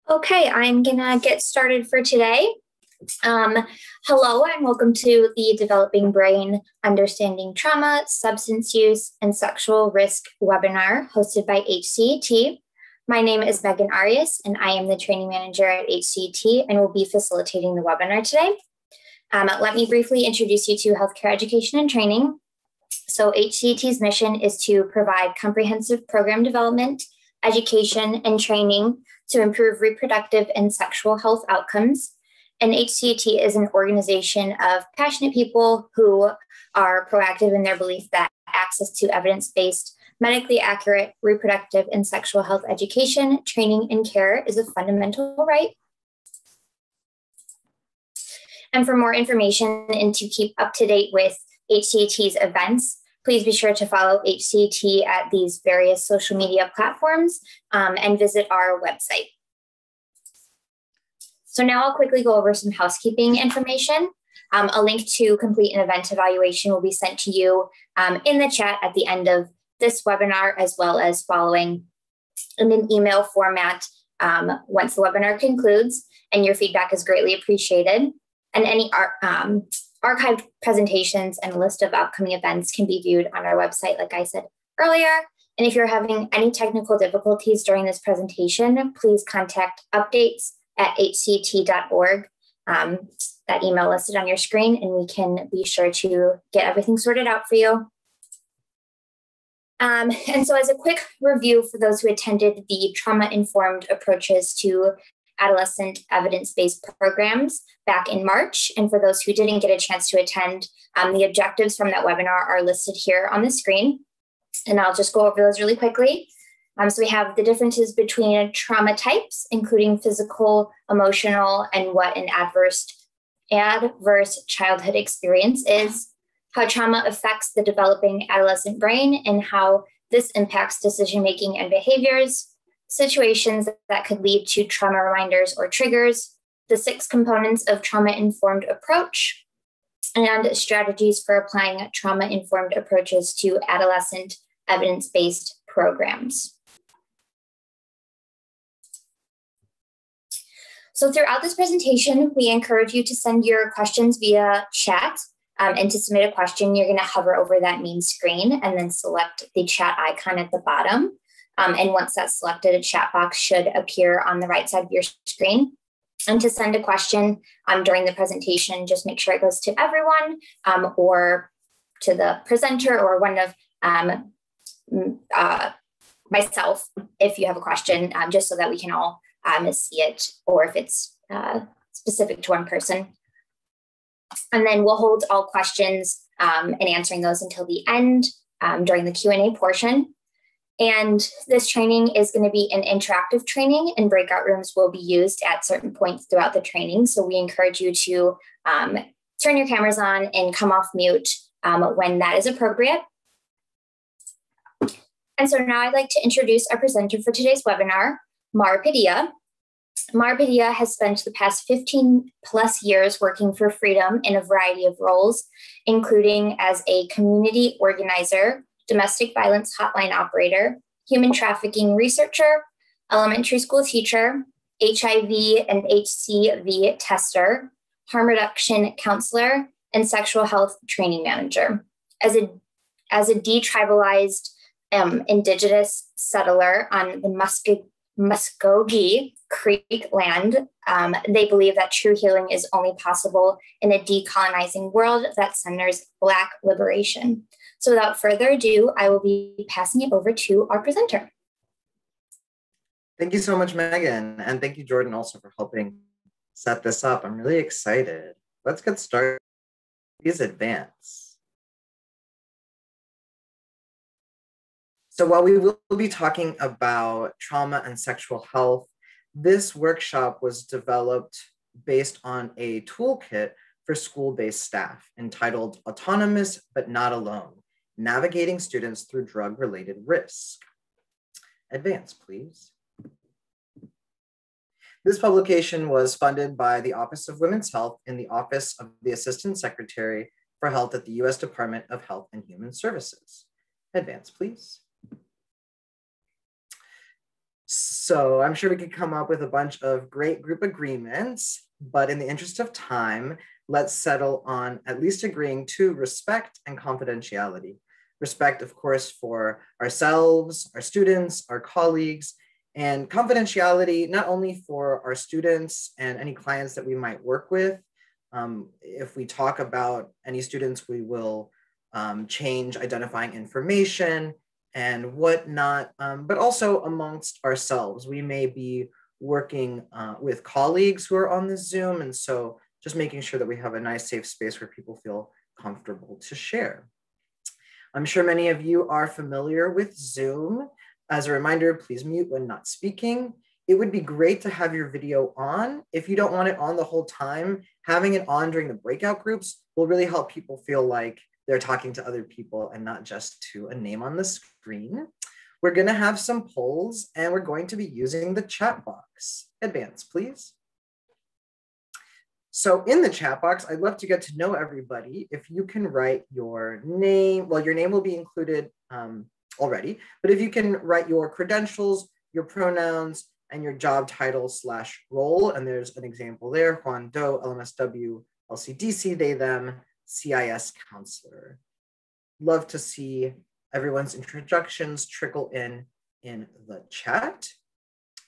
Okay, I'm gonna get started for today. Hello and welcome to the Developing Brain, Understanding Trauma, Substance Use, and Sexual Risk webinar hosted by HCET. My name is Megan Arias and I am the training manager at HCET and will be facilitating the webinar today. Let me briefly introduce you to healthcare education and training. So HCET's mission is to provide comprehensive program development, education, and training to improve reproductive and sexual health outcomes. And HCET is an organization of passionate people who are proactive in their belief that access to evidence-based, medically accurate reproductive and sexual health education, training, and care is a fundamental right. And for more information and to keep up to date with HCET's events, please be sure to follow HCET at these various social media platforms and visit our website. So now I'll quickly go over some housekeeping information. A link to complete an event evaluation will be sent to you in the chat at the end of this webinar, as well as following in an email format once the webinar concludes, and your feedback is greatly appreciated. And any archived presentations and a list of upcoming events can be viewed on our website, like I said earlier. And if you're having any technical difficulties during this presentation, please contact updates@hcet.org, that email listed on your screen, and we can be sure to get everything sorted out for you. And so as a quick review for those who attended the trauma-informed approaches to adolescent evidence-based programs back in March. And for those who didn't get a chance to attend, the objectives from that webinar are listed here on the screen. And I'll just go over those really quickly. So we have the differences between trauma types, including physical, emotional, and what an adverse childhood experience is, how trauma affects the developing adolescent brain, and how this impacts decision-making and behaviors, situations that could lead to trauma reminders or triggers, the 6 components of trauma-informed approach, and strategies for applying trauma-informed approaches to adolescent evidence-based programs. So throughout this presentation, we encourage you to send your questions via chat. And to submit a question, you're going to hover over that main screen and then select the chat icon at the bottom. And once that's selected, a chat box should appear on the right side of your screen. And to send a question during the presentation, just make sure it goes to everyone or to the presenter or one of myself if you have a question, just so that we can all see it, or if it's specific to one person. And then we'll hold all questions and answering those until the end during the Q&A portion. And this training is going to be an interactive training, and breakout rooms will be used at certain points throughout the training. So we encourage you to turn your cameras on and come off mute when that is appropriate. And so now I'd like to introduce our presenter for today's webinar, Padilla. Padilla has spent the past 15 plus years working for freedom in a variety of roles, including as a community organizer, domestic violence hotline operator, human trafficking researcher, elementary school teacher, HIV and HCV tester, harm reduction counselor, and sexual health training manager. As a detribalized indigenous settler on the Muskogee Creek land, they believe that true healing is only possible in a decolonizing world that centers Black liberation. So without further ado, I will be passing it over to our presenter. Thank you so much, Megan. And thank you, Jordan, also for helping set this up. I'm really excited. Let's get started. Please advance. So while we will be talking about trauma and sexual health, this workshop was developed based on a toolkit for school-based staff entitled Autonomous But Not Alone, Navigating Students Through Drug-Related Risk. Advance, please. This publication was funded by the Office of Women's Health in the Office of the Assistant Secretary for Health at the U.S. Department of Health and Human Services. Advance, please. So I'm sure we could come up with a bunch of great group agreements, but in the interest of time, let's settle on at least agreeing to respect and confidentiality. Respect, of course, for ourselves, our students, our colleagues, and confidentiality, not only for our students and any clients that we might work with. If we talk about any students, we will change identifying information and whatnot, but also amongst ourselves. We may be working with colleagues who are on the Zoom, and so just making sure that we have a nice safe space where people feel comfortable to share. I'm sure many of you are familiar with Zoom. As a reminder, please mute when not speaking. It would be great to have your video on. If you don't want it on the whole time, having it on during the breakout groups will really help people feel like they're talking to other people and not just to a name on the screen. We're gonna have some polls and we're going to be using the chat box. Advance, please. So in the chat box, I'd love to get to know everybody. If you can write your name, well, your name will be included already, but if you can write your credentials, your pronouns, and your job title / role, and there's an example there, Juan Doe, LMSW, LCDC, they, them, CIS counselor. Love to see everyone's introductions trickle in the chat.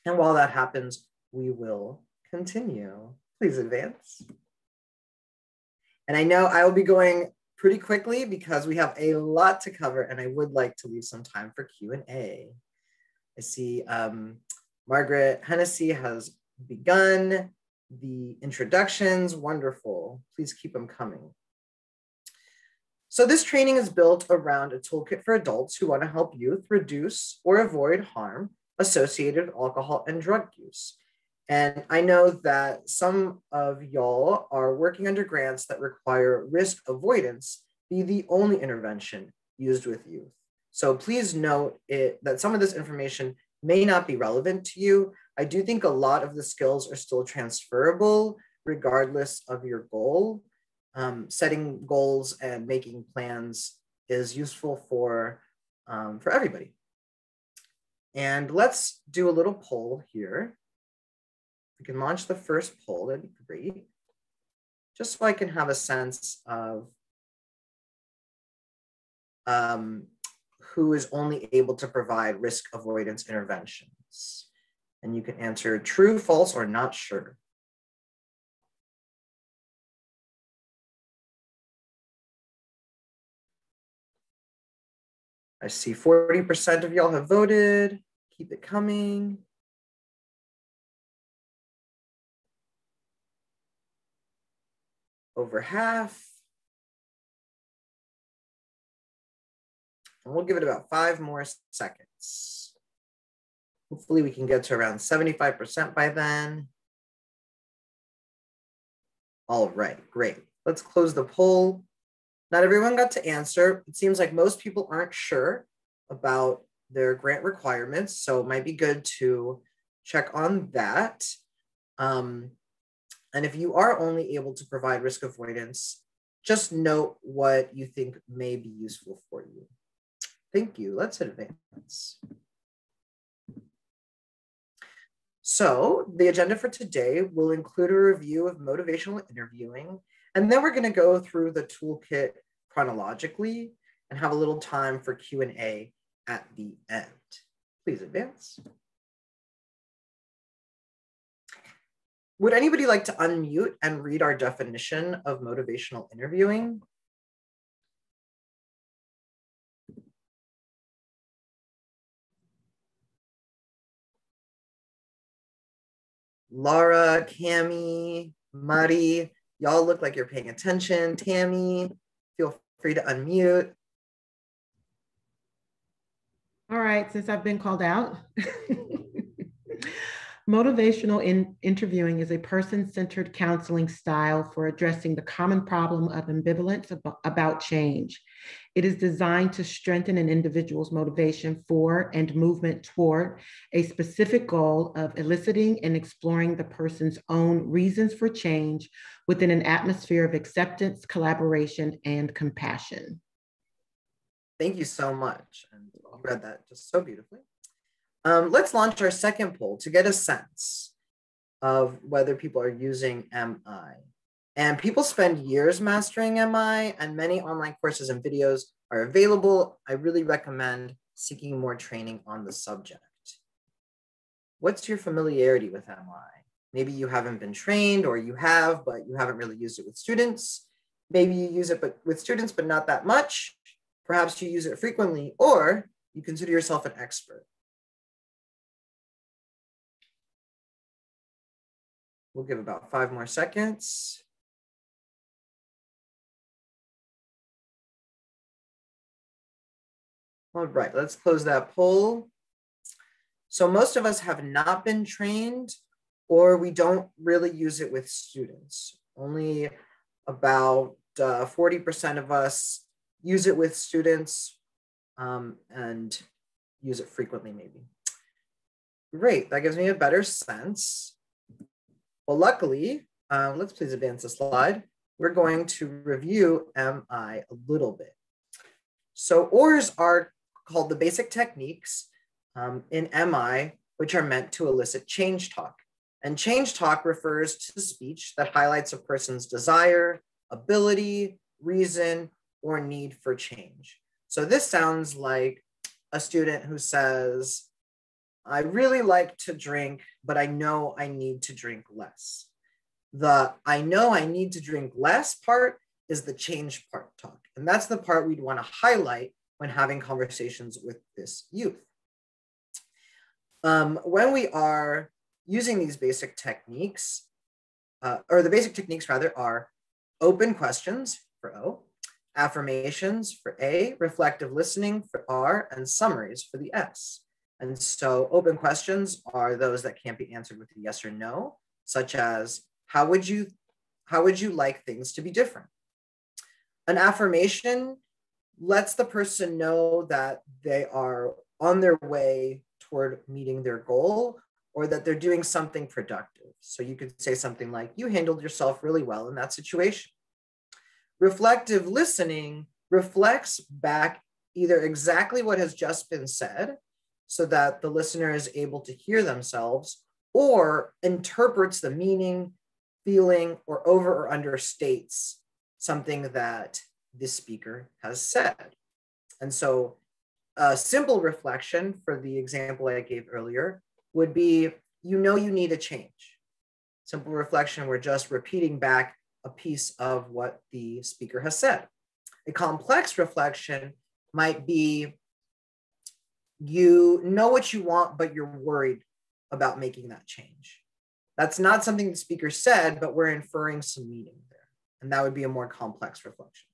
And while that happens, we will continue. Please advance. And I know I will be going pretty quickly because we have a lot to cover and I would like to leave some time for Q&A. I see Margaret Hennessy has begun the introductions. Wonderful. Please keep them coming. So this training is built around a toolkit for adults who want to help youth reduce or avoid harm associated with alcohol and drug use. And I know that some of y'all are working under grants that require risk avoidance be the only intervention used with youth. So please note that some of this information may not be relevant to you. I do think a lot of the skills are still transferable regardless of your goal. Setting goals and making plans is useful for everybody. And let's do a little poll here. We can launch the first poll, that'd be great. Just so I can have a sense of who is only able to provide risk avoidance interventions. And you can answer true, false, or not sure. I see 40% of y'all have voted. Keep it coming. Over half. And we'll give it about 5 more seconds. Hopefully we can get to around 75% by then. All right, great. Let's close the poll. Not everyone got to answer. It seems like most people aren't sure about their grant requirements, so it might be good to check on that. And if you are only able to provide risk avoidance, just note what you think may be useful for you. Thank you. Let's advance. So the agenda for today will include a review of motivational interviewing, and then we're going to go through the toolkit chronologically and have a little time for Q&A at the end. Please advance. Would anybody like to unmute and read our definition of motivational interviewing? Laura, Cami, Mari, y'all look like you're paying attention. Tammy, feel free to unmute. All right, since I've been called out. Motivational interviewing is a person-centered counseling style for addressing the common problem of ambivalence about change. It is designed to strengthen an individual's motivation for and movement toward a specific goal of eliciting and exploring the person's own reasons for change within an atmosphere of acceptance, collaboration, and compassion. Thank you so much. And you read that just so beautifully. Let's launch our second poll to get a sense of whether people are using MI. And people spend years mastering MI, and many online courses and videos are available. I really recommend seeking more training on the subject. What's your familiarity with MI? Maybe you haven't been trained, or you have, but you haven't really used it with students. Maybe you use it with students, but not that much. Perhaps you use it frequently, or you consider yourself an expert. We'll give about 5 more seconds. All right, let's close that poll. So most of us have not been trained, or we don't really use it with students. Only about 40% of us use it with students and use it frequently, maybe. Great, that gives me a better sense. Well, luckily, let's please advance the slide. We're going to review MI a little bit. So ORs are called the basic techniques in MI, which are meant to elicit change talk. And change talk refers to speech that highlights a person's desire, ability, reason, or need for change. So this sounds like a student who says, I really like to drink, but I know I need to drink less. The I know I need to drink less part is the change part talk. And that's the part we'd want to highlight when having conversations with this youth. When we are using these basic techniques, or the basic techniques rather, are open questions for O, affirmations for A, reflective listening for R, and summaries for the S. And so open questions are those that can't be answered with a yes or no, such as, how would you like things to be different? An affirmation lets the person know that they are on their way toward meeting their goal, or that they're doing something productive. So you could say something like, you handled yourself really well in that situation. Reflective listening reflects back either exactly what has just been said, so that the listener is able to hear themselves, or interprets the meaning, feeling, or over or understates something that the speaker has said. And so a simple reflection for the example I gave earlier would be, you know you need a change. Simple reflection, we're just repeating back a piece of what the speaker has said. A complex reflection might be, you know what you want, but you're worried about making that change. That's not something the speaker said, but we're inferring some meaning there. And that would be a more complex reflection.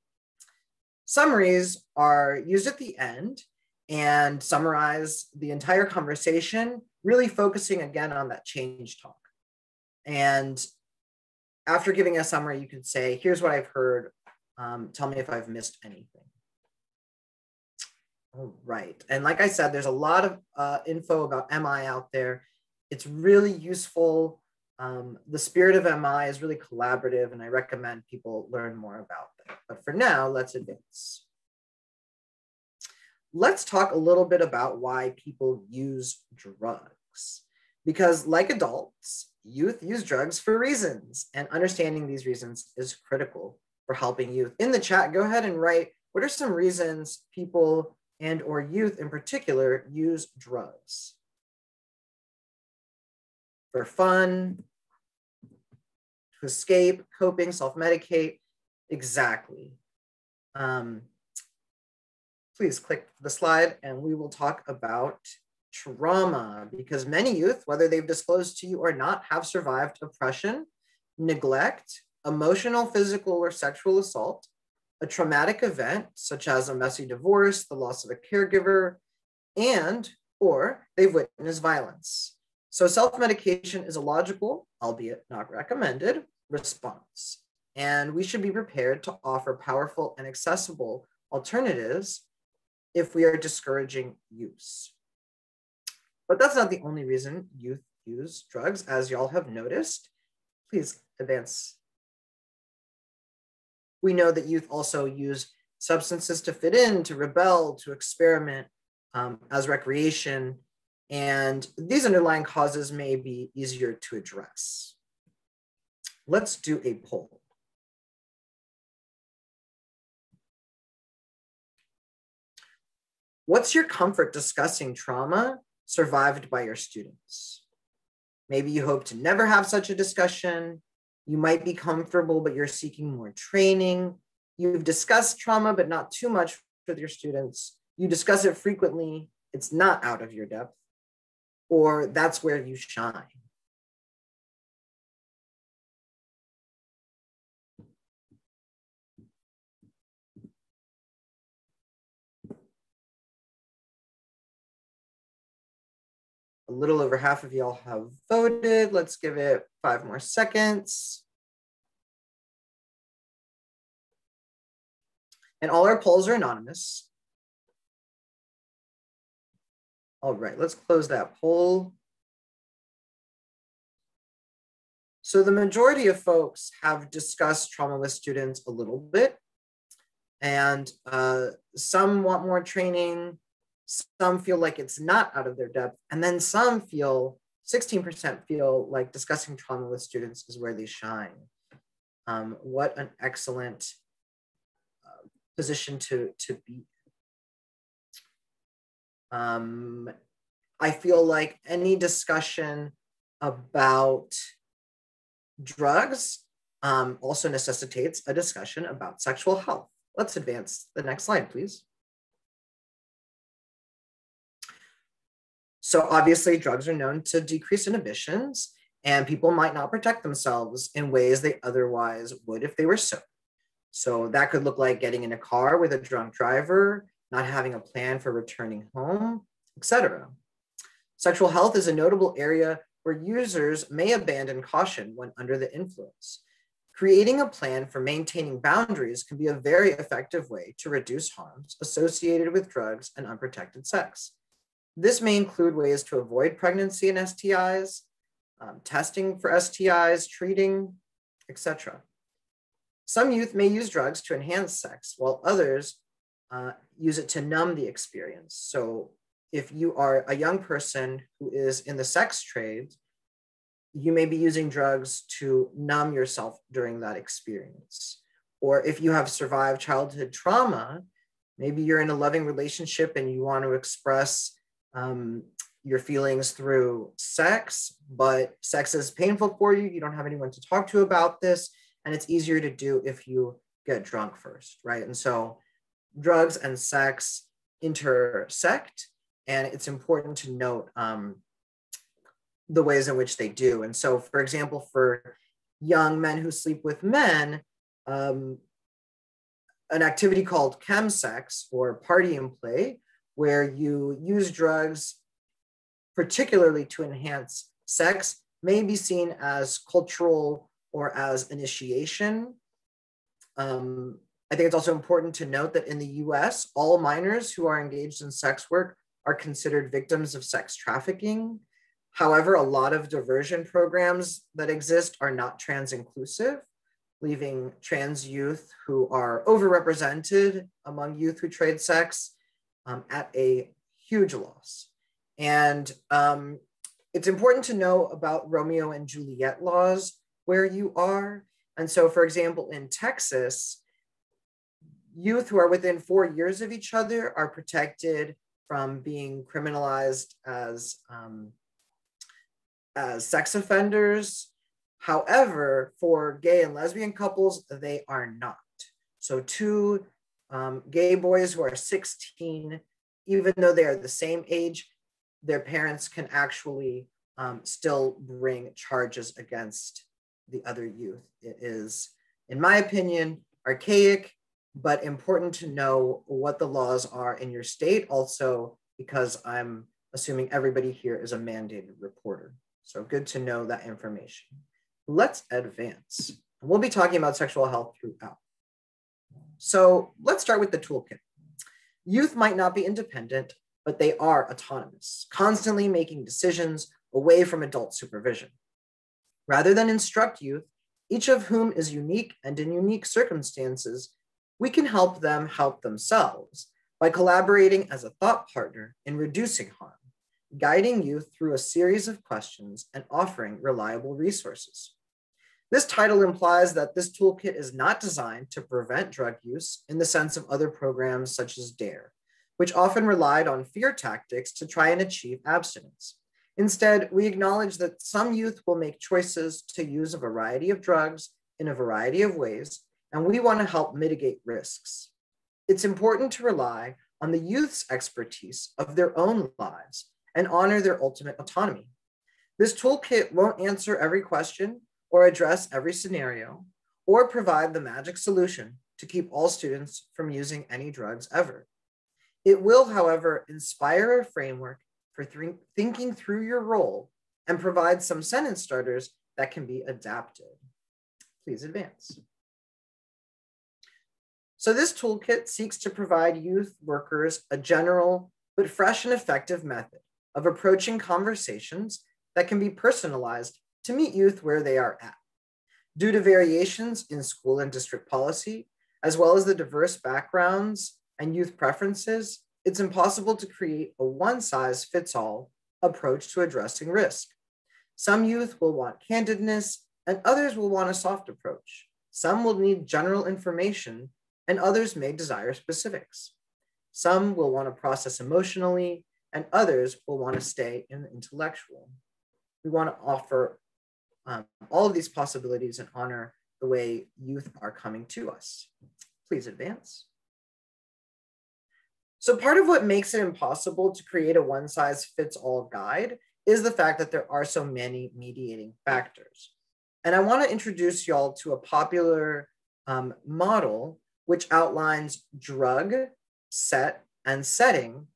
Summaries are used at the end and summarize the entire conversation, really focusing again on that change talk. And after giving a summary, you could say, here's what I've heard. Tell me if I've missed anything. All right. And like I said, there's a lot of info about MI out there. It's really useful. The spirit of MI is really collaborative, and I recommend people learn more about that. But for now, let's advance. Let's talk a little bit about why people use drugs. Because like adults, youth use drugs for reasons, and understanding these reasons is critical for helping youth. In the chat, go ahead and write, what are some reasons people and or youth in particular use drugs? For fun, to escape, coping, self-medicate, exactly. Please click the slide and we will talk about trauma, because many youth, whether they've disclosed to you or not, have survived oppression, neglect, emotional, physical, or sexual assault, a traumatic event, such as a messy divorce, the loss of a caregiver, and or they've witnessed violence. So self-medication is a logical, albeit not recommended, response. And we should be prepared to offer powerful and accessible alternatives if we are discouraging use. But that's not the only reason youth use drugs, as y'all have noticed. Please advance. We know that youth also use substances to fit in, to rebel, to experiment, as recreation. And these underlying causes may be easier to address. Let's do a poll. What's your comfort discussing trauma survived by your students? Maybe you hope to never have such a discussion. You might be comfortable, but you're seeking more training. You've discussed trauma, but not too much with your students. You discuss it frequently. It's not out of your depth. Or that's where you shine. A little over half of y'all have voted. Let's give it 5 more seconds. And all our polls are anonymous. All right, let's close that poll. So the majority of folks have discussed trauma with students a little bit, and some want more training. Some feel like it's not out of their depth. And then some feel, 16% feel like discussing trauma with students is where they shine. What an excellent position to be. I feel like any discussion about drugs also necessitates a discussion about sexual health. Let's advance the next slide, please. So obviously drugs are known to decrease inhibitions, and people might not protect themselves in ways they otherwise would if they were sober. So that could look like getting in a car with a drunk driver, not having a plan for returning home, etc. Sexual health is a notable area where users may abandon caution when under the influence. Creating a plan for maintaining boundaries can be a very effective way to reduce harms associated with drugs and unprotected sex. This may include ways to avoid pregnancy and STIs, testing for STIs, treating, etc. Some youth may use drugs to enhance sex, while others use it to numb the experience. So if you are a young person who is in the sex trade, you may be using drugs to numb yourself during that experience. Or if you have survived childhood trauma, maybe you're in a loving relationship and you want to express your feelings through sex, but sex is painful for you. You don't have anyone to talk to about this, and it's easier to do if you get drunk first, right? And so drugs and sex intersect, and it's important to note the ways in which they do. And so, for example, for young men who sleep with men, an activity called chemsex, or party and play, where you use drugs particularly to enhance sex, may be seen as cultural or as initiation. I think it's also important to note that in the US, all minors who are engaged in sex work are considered victims of sex trafficking. However, a lot of diversion programs that exist are not trans inclusive, leaving trans youth who are overrepresented among youth who trade sex at a huge loss. And it's important to know about Romeo and Juliet laws where you are. And so, for example, in Texas, youth who are within 4 years of each other are protected from being criminalized as sex offenders. However, for gay and lesbian couples, they are not. So two gay boys who are 16, even though they are the same age, their parents can actually still bring charges against the other youth. It is, in my opinion, archaic, but important to know what the laws are in your state, also because I'm assuming everybody here is a mandated reporter. So good to know that information. Let's advance. We'll be talking about sexual health throughout. So let's start with the toolkit. Youth might not be independent, but they are autonomous, constantly making decisions away from adult supervision. Rather than instruct youth, each of whom is unique and in unique circumstances, we can help them help themselves by collaborating as a thought partner in reducing harm. guiding youth through a series of questions and offering reliable resources. This title implies that this toolkit is not designed to prevent drug use in the sense of other programs such as DARE, which often relied on fear tactics to try and achieve abstinence. Instead, we acknowledge that some youth will make choices to use a variety of drugs in a variety of ways, and we want to help mitigate risks. It's important to rely on the youth's expertise of their own lives and honor their ultimate autonomy. This toolkit won't answer every question or address every scenario or provide the magic solution to keep all students from using any drugs ever. It will, however, inspire a framework for thinking through your role and provide some sentence starters that can be adapted. Please advance. So this toolkit seeks to provide youth workers a general but fresh and effective method of approaching conversations that can be personalized to meet youth where they are at. Due to variations in school and district policy, as well as the diverse backgrounds and youth preferences, it's impossible to create a one-size-fits-all approach to addressing risk. Some youth will want candidness, and others will want a soft approach. Some will need general information, and others may desire specifics. Some will want to process emotionally, and others will want to stay in the intellectual. We want to offer all of these possibilities and honor the way youth are coming to us. Please advance. So part of what makes it impossible to create a one-size-fits-all guide is the fact that there are so many mediating factors. And I want to introduce y'all to a popular model which outlines drug, set, and setting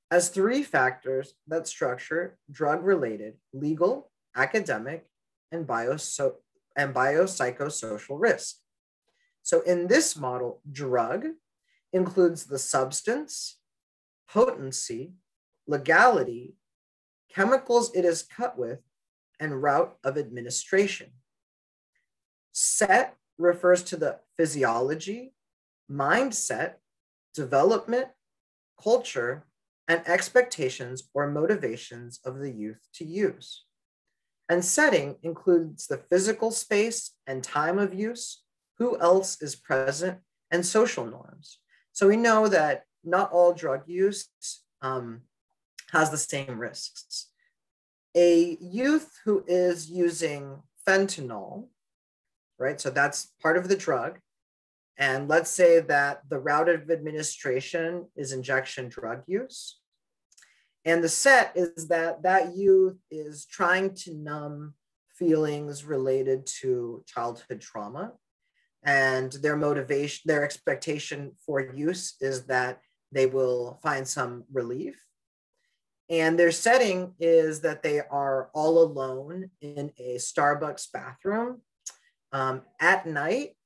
as three factors that structure drug-related, legal, academic, and biopsychosocial risk. So in this model, drug includes the substance, potency, legality, chemicals it is cut with, and route of administration. Set refers to the physiology, mindset, development, culture, and expectations or motivations of the youth to use. And setting includes the physical space and time of use, who else is present, and social norms. So we know that not all drug use has the same risks. A youth who is using fentanyl, right? So that's part of the drug. And let's say that the route of administration is injection drug use. And the set is that that youth is trying to numb feelings related to childhood trauma. And their motivation, their expectation for use is that they will find some relief. And their setting is that they are all alone in a Starbucks bathroom at night.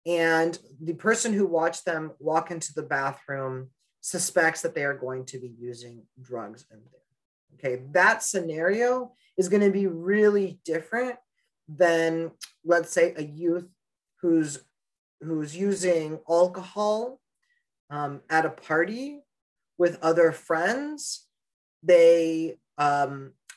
And the person who watched them walk into the bathroom suspects that they are going to be using drugs in there. Okay, that scenario is going to be really different than, let's say, a youth who's using alcohol at a party with other friends. They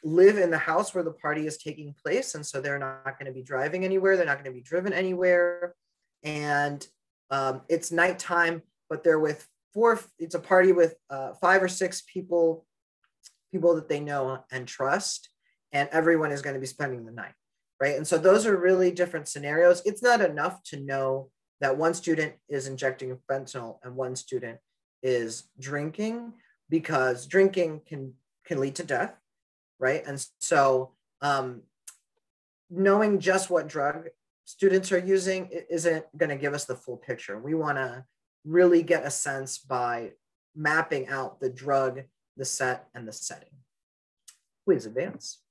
live in the house where the party is taking place, and so they're not going to be driving anywhere. They're not going to be driven anywhere. And it's nighttime, but they're with it's a party with 5 or 6 people that they know and trust, and everyone is going to be spending the night, right? And so those are really different scenarios. It's not enough to know that one student is injecting fentanyl and one student is drinking, because drinking can lead to death, right? And so knowing just what drug students are using isn't going to give us the full picture. We want to really get a sense by mapping out the drug, the set, and the setting. Please advance.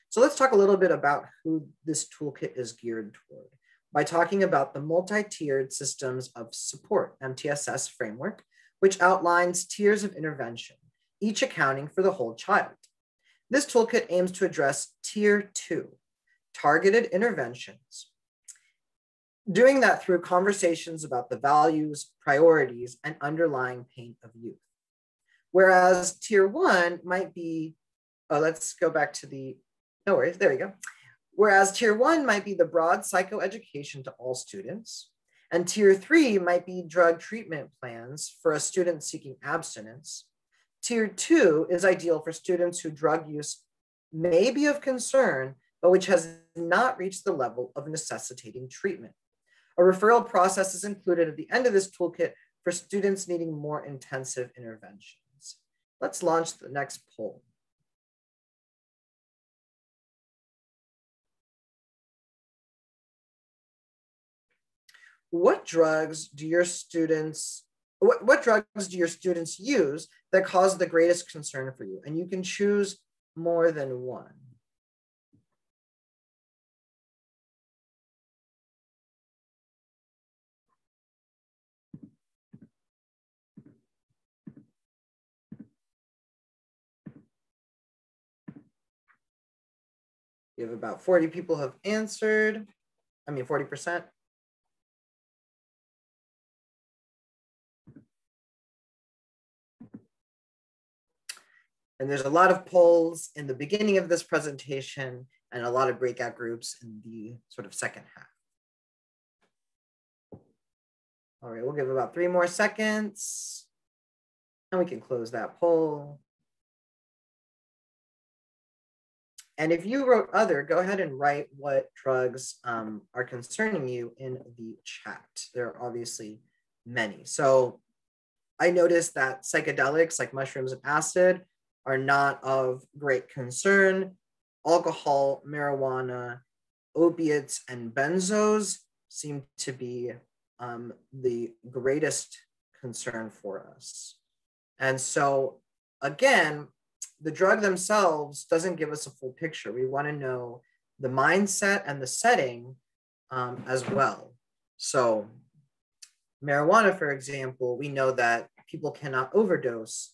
So let's talk a little bit about who this toolkit is geared toward by talking about the multi-tiered systems of support, MTSS framework, which outlines tiers of intervention, each accounting for the whole child. This toolkit aims to address tier 2, targeted interventions, doing that through conversations about the values, priorities, and underlying pain of youth. Whereas tier 1 might be, oh, let's go back to the, no worries, there we go. Whereas tier 1 might be the broad psychoeducation to all students, and tier 3 might be drug treatment plans for a student seeking abstinence. Tier 2 is ideal for students who drug use may be of concern, but which has not reached the level of necessitating treatment. A referral process is included at the end of this toolkit for students needing more intensive interventions. Let's launch the next poll. What drugs do your students use that cause the greatest concern for you? And you can choose more than one. We have about 40 people have answered. 40%. And there's a lot of polls in the beginning of this presentation and a lot of breakout groups in the sort of second half. All right, we'll give about 3 more seconds and we can close that poll. And if you wrote other, go ahead and write what drugs are concerning you in the chat. There are obviously many. So I noticed that psychedelics like mushrooms and acid are not of great concern. Alcohol, marijuana, opiates, and benzos seem to be the greatest concern for us. And so again, the drug themselves doesn't give us a full picture. We want to know the mindset and the setting as well. So marijuana, for example, we know that people cannot overdose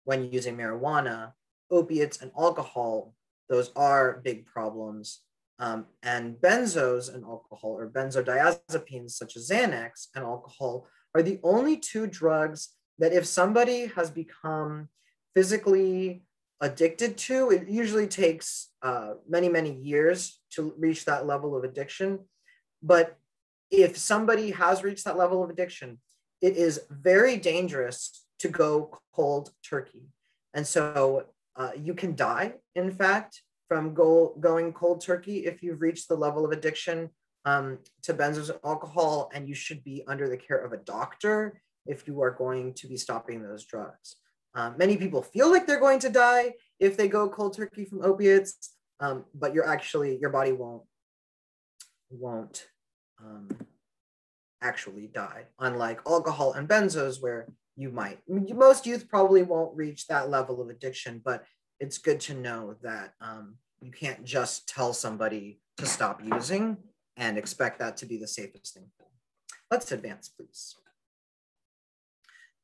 when using marijuana. Opiates and alcohol, those are big problems. And benzos and alcohol, or benzodiazepines such as Xanax and alcohol, are the only 2 drugs that if somebody has become physically addicted to, it usually takes many, many years to reach that level of addiction. But if somebody has reached that level of addiction, it is very dangerous to go cold turkey. And so you can die, in fact, from going cold turkey if you've reached the level of addiction to benzos and alcohol, and you should be under the care of a doctor if you are going to be stopping those drugs. Many people feel like they're going to die if they go cold turkey from opiates, but your body won't actually die, unlike alcohol and benzos where you might. Most youth probably won't reach that level of addiction, but it's good to know that you can't just tell somebody to stop using and expect that to be the safest thing. Let's advance, please.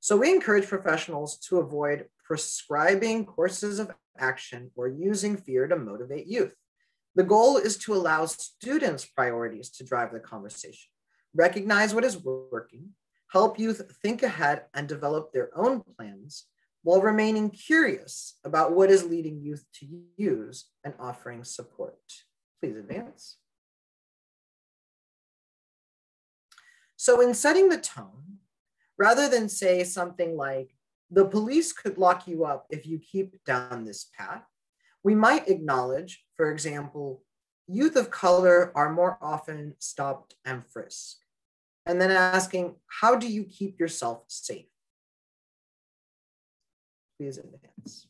So we encourage professionals to avoid prescribing courses of action or using fear to motivate youth. The goal is to allow students' priorities to drive the conversation, recognize what is working, help youth think ahead and develop their own plans, while remaining curious about what is leading youth to use and offering support. Please advance. So in setting the tone, rather than say something like, the police could lock you up if you keep down this path, we might acknowledge, for example, youth of color are more often stopped and frisked. And then asking, how do you keep yourself safe? Please advance.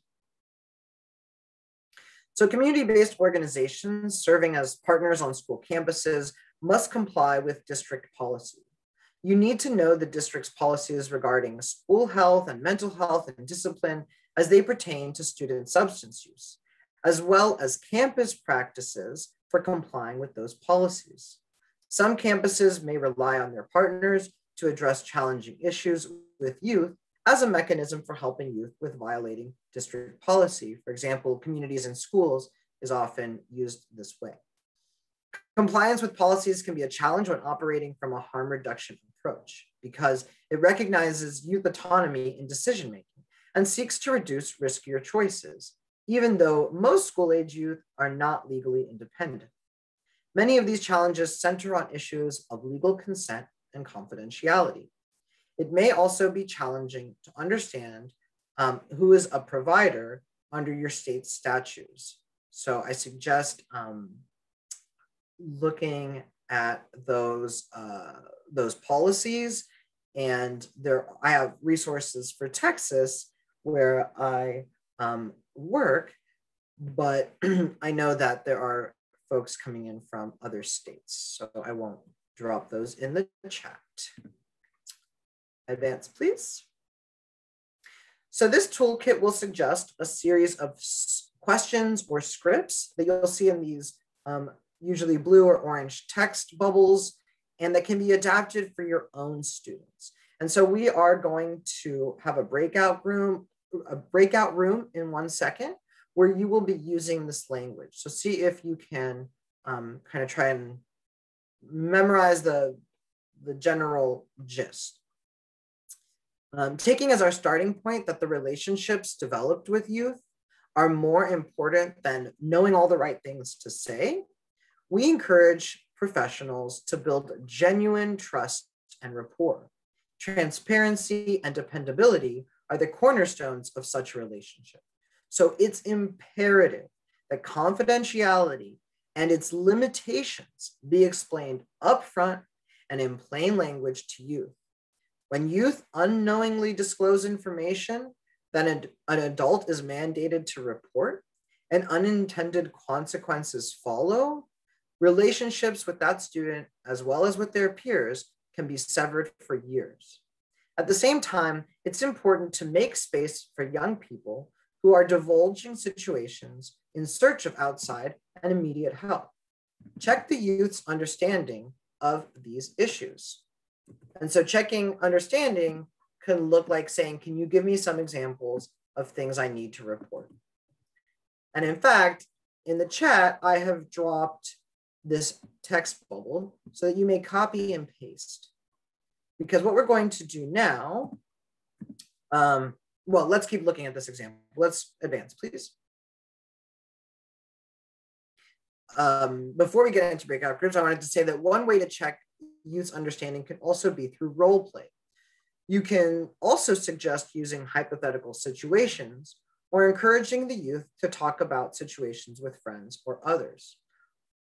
So community-based organizations serving as partners on school campuses must comply with district policy. You need to know the district's policies regarding school health and mental health and discipline as they pertain to student substance use, as well as campus practices for complying with those policies. Some campuses may rely on their partners to address challenging issues with youth as a mechanism for helping youth with violating district policy. For example, communities and schools is often used this way. Compliance with policies can be a challenge when operating from a harm reduction approach because it recognizes youth autonomy in decision-making. and seeks to reduce riskier choices, even though most school-age youth are not legally independent. Many of these challenges center on issues of legal consent and confidentiality. It may also be challenging to understand who is a provider under your state statutes. So I suggest looking at those policies, and I have resources for Texas where I work, but I know that there are folks coming in from other states, so I won't drop those in the chat. Advance, please. So this toolkit will suggest a series of questions or scripts that you'll see in these usually blue or orange text bubbles, and that can be adapted for your own students. And so we are going to have a breakout room in 1 second where you will be using this language. So see if you can kind of try and memorize the general gist. Taking as our starting point that the relationships developed with youth are more important than knowing all the right things to say, we encourage professionals to build genuine trust and rapport. Transparency and dependability are the cornerstones of such a relationship. So it's imperative that confidentiality and its limitations be explained upfront and in plain language to youth. When youth unknowingly disclose information that an adult is mandated to report and unintended consequences follow, relationships with that student, as well as with their peers, can be severed for years. At the same time, it's important to make space for young people who are divulging situations in search of outside and immediate help. Check the youth's understanding of these issues. And so checking understanding can look like saying, can you give me some examples of things I need to report? And in fact, in the chat, I have dropped this text bubble so that you may copy and paste. Because what we're going to do now, well, let's keep looking at this example. Let's advance, please. Before we get into breakout groups, I wanted to say that one way to check youth's understanding can also be through role play. You can also suggest using hypothetical situations or encouraging the youth to talk about situations with friends or others.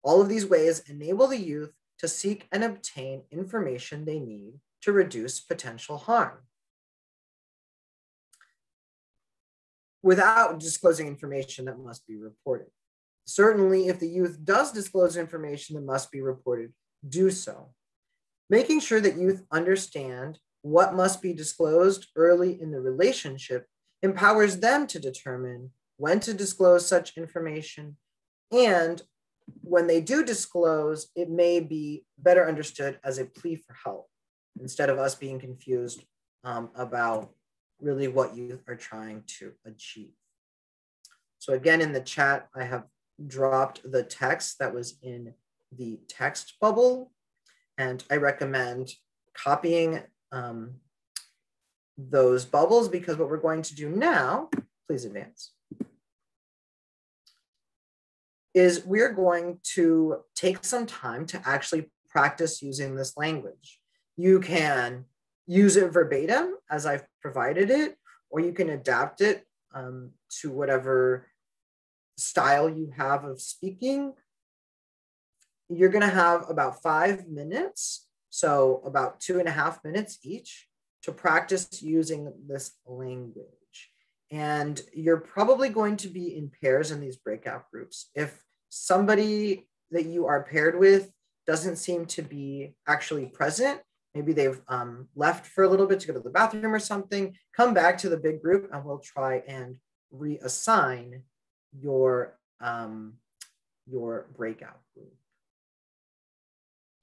All of these ways enable the youth to seek and obtain information they need to reduce potential harm without disclosing information that must be reported. Certainly, if the youth does disclose information that must be reported, do so. Making sure that youth understand what must be disclosed early in the relationship empowers them to determine when to disclose such information, and when they do disclose, it may be better understood as a plea for help instead of us being confused about really what youth are trying to achieve. So again, in the chat, I have dropped the text that was in the text bubble, and I recommend copying those bubbles, because what we're going to do now, please advance, is we're going to take some time to actually practice using this language. You can use it verbatim as I've provided it, or you can adapt it to whatever style you have of speaking. You're gonna have about 5 minutes, so about 2.5 minutes each, to practice using this language. And you're probably going to be in pairs in these breakout groups. If somebody that you are paired with doesn't seem to be actually present, maybe they've left for a little bit to go to the bathroom or something, come back to the big group and we'll try and reassign your breakout group.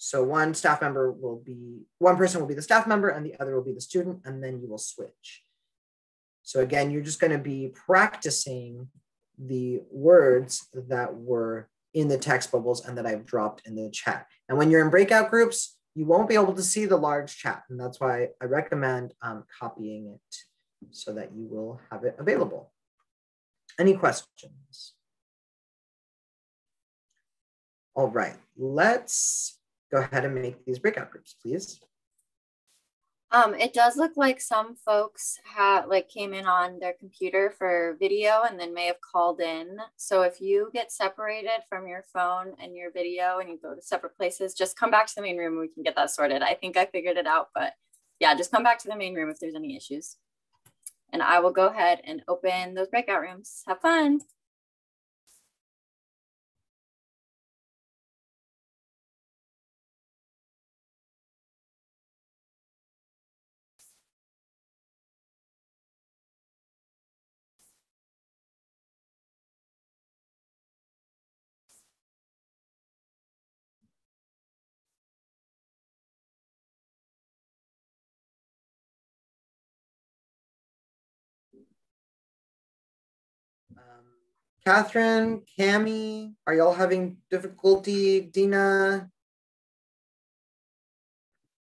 So one person will be the staff member and the other will be the student, and then you will switch. So again, you're just going to be practicing the words that were in the text bubbles and that I've dropped in the chat. And when you're in breakout groups, you won't be able to see the large chat. And that's why I recommend copying it so that you will have it available. Any questions? All right, let's go ahead and make these breakout groups, please. It does look like some folks came in on their computer for video and then may have called in. So if you get separated from your phone and your video and you go to separate places, just come back to the main room and we can get that sorted. I think I figured it out, but yeah, just come back to the main room if there's any issues. And I will go ahead and open those breakout rooms. Have fun. Catherine, Cami, are y'all having difficulty? Dina?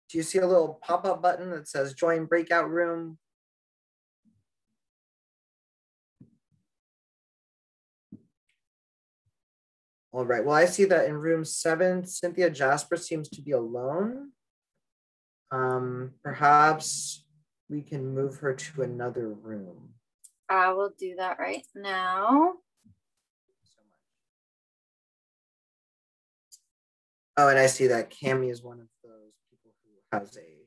Do you see a little pop-up button that says join breakout room? All right, well, I see that in room 7, Cynthia Jasper seems to be alone. Perhaps we can move her to another room. I will do that right now. Oh, and I see that Cami is one of those people who has a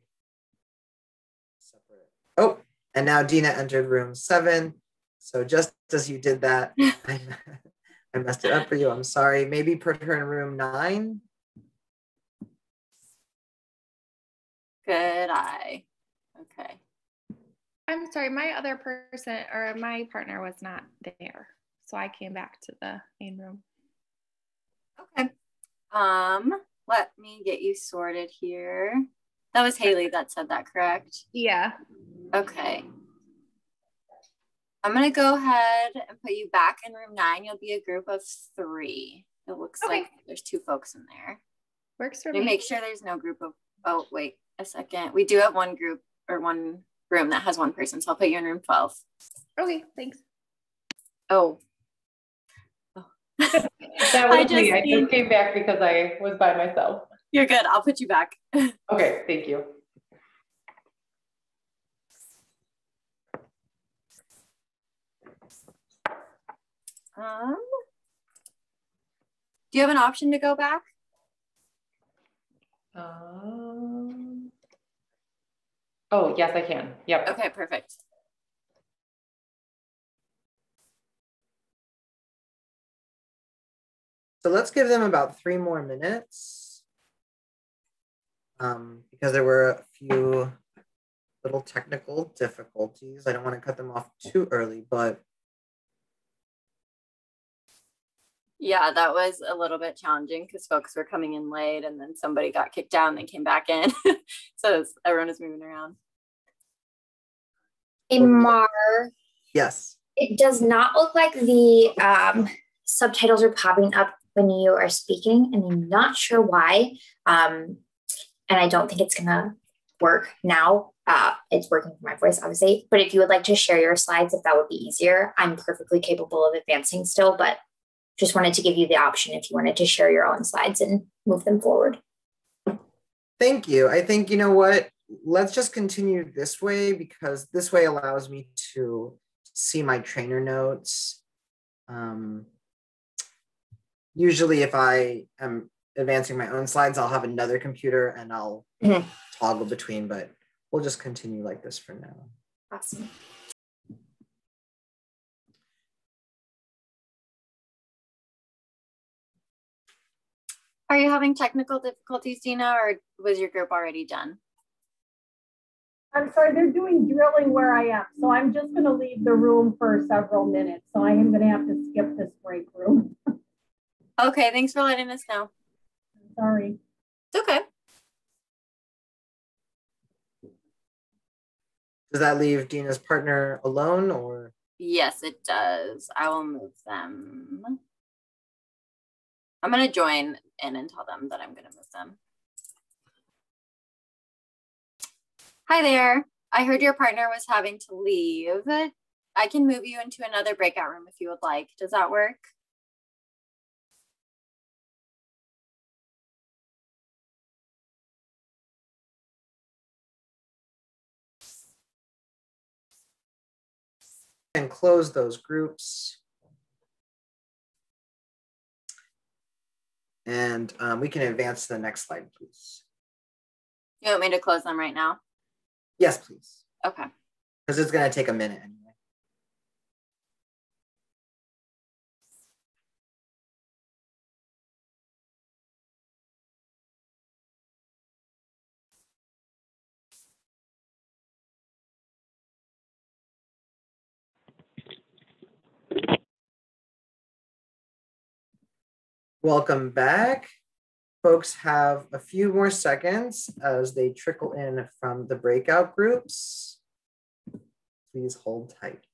separate. Oh, and now Dina entered room 7. So just as you did that, I messed it up for you. I'm sorry. Maybe put her in room 9. Good eye. Okay. I'm sorry, my other person or my partner was not there. So I came back to the main room. Okay. Let me get you sorted here. That was Haley that said that, correct? Yeah. Okay. I'm gonna go ahead and put you back in room 9. You'll be a group of 3. It looks like there's 2 folks in there. Works for me. Make sure there's no group of, oh, wait a second. We do have one group or one room that has 1 person. So I'll put you in room 12. Okay, thanks. Oh. That was me. I just came back because I was by myself. You're good. I'll put you back. Okay, thank you. Do you have an option to go back? Oh, yes, I can. Yep. Okay, perfect. So let's give them about 3 more minutes because there were a few little technical difficulties. I don't want to cut them off too early, but. Yeah, that was a little bit challenging because folks were coming in late and then somebody got kicked out and they came back in. So everyone was moving around. Hey, Mar. Yes. It does not look like the subtitles are popping up when you are speaking, and I'm not sure why. And I don't think it's gonna work now. It's working for my voice, obviously. But if you would like to share your slides, if that would be easier, I'm perfectly capable of advancing still, but just wanted to give you the option if you wanted to share your own slides and move them forward. Thank you. I think, you know what, let's just continue this way because this way allows me to see my trainer notes. Usually if I am advancing my own slides, I'll have another computer and I'll toggle between, but we'll just continue like this for now. Awesome. Are you having technical difficulties, Dina, or was your group already done? I'm sorry, they're doing drilling where I am. So I'm just going to leave the room for several minutes. So I am going to have to skip this break room. Okay, thanks for letting us know. Sorry. It's okay. Does that leave Dina's partner alone or? Yes, it does. I will move them. I'm going to join in and tell them that I'm going to move them. Hi there. I heard your partner was having to leave. I can move you into another breakout room if you would like. Does that work? And close those groups. And we can advance to the next slide, please. You want me to close them right now? Yes, please. Okay. Because it's going to take a minute anyway. Welcome back. Folks have a few more seconds as they trickle in from the breakout groups. Please hold tight.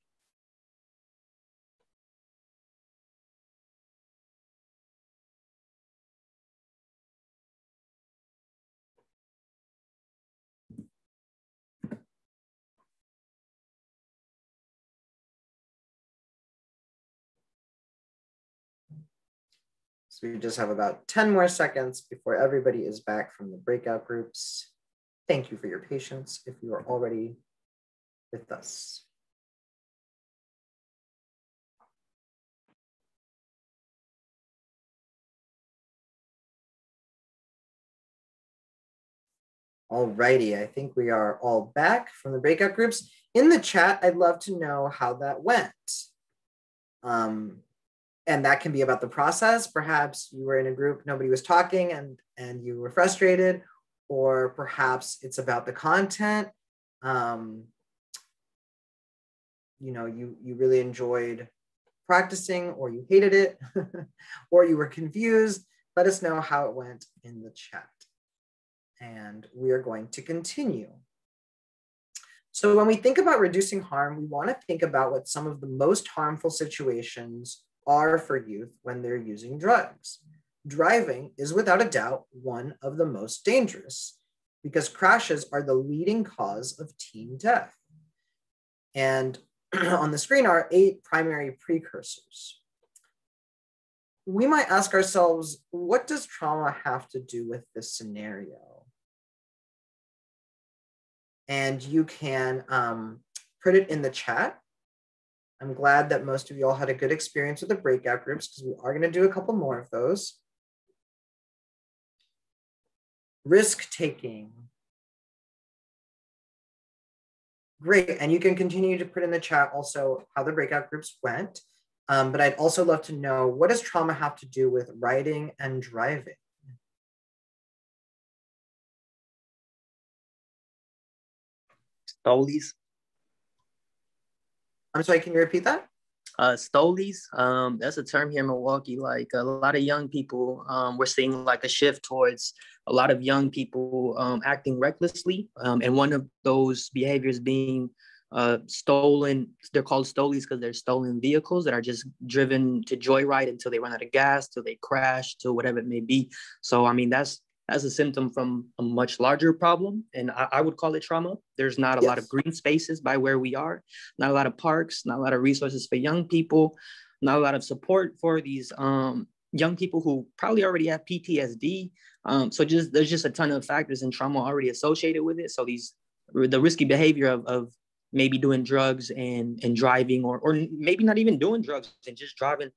So we just have about 10 more seconds before everybody is back from the breakout groups. Thank you for your patience if you are already with us. Alrighty, I think we are all back from the breakout groups. In the chat, I'd love to know how that went. And that can be about the process. Perhaps you were in a group, nobody was talking and you were frustrated, or perhaps it's about the content. You know, you really enjoyed practicing, or you hated it, or you were confused. Let us know how it went in the chat. And we are going to continue. So when we think about reducing harm, we want to think about what some of the most harmful situations are for youth when they're using drugs. Driving is without a doubt one of the most dangerous, because crashes are the leading cause of teen death. And on the screen are 8 primary precursors. We might ask ourselves, what does trauma have to do with this scenario? And you can put it in the chat. I'm glad that most of you all had a good experience with the breakout groups, because we are going to do a couple more of those. Risk-taking. Great, and you can continue to put in the chat also how the breakout groups went. But I'd also love to know, what does trauma have to do with riding and driving? Stolies. I'm sorry, can you repeat that? Stolies, that's a term here in Milwaukee. Like a lot of young people, we're seeing like a shift towards a lot of young people acting recklessly. And one of those behaviors being stolen. They're called stolies because they're stolen vehicles that are just driven to joyride until they run out of gas, till they crash, till whatever it may be. So, I mean, that's a symptom from a much larger problem. And I would call it trauma. There's not a lot of green spaces by where we are, not a lot of parks, not a lot of resources for young people, not a lot of support for these young people who probably already have PTSD. So there's just a ton of factors and trauma already associated with it. So the risky behavior of maybe doing drugs and driving, or maybe not even doing drugs and just driving,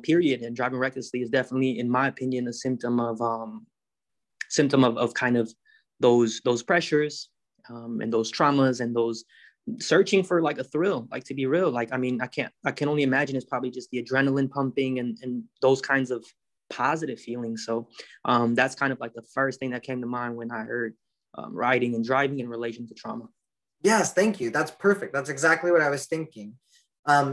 period, and driving recklessly is definitely, in my opinion, a symptom of kind of those pressures and those traumas and those searching for like a thrill, like to be real. Like, I mean, I can only imagine it's probably just the adrenaline pumping and those kinds of positive feelings. So that's kind of like the first thing that came to mind when I heard riding and driving in relation to trauma. Yes, thank you. That's perfect. That's exactly what I was thinking.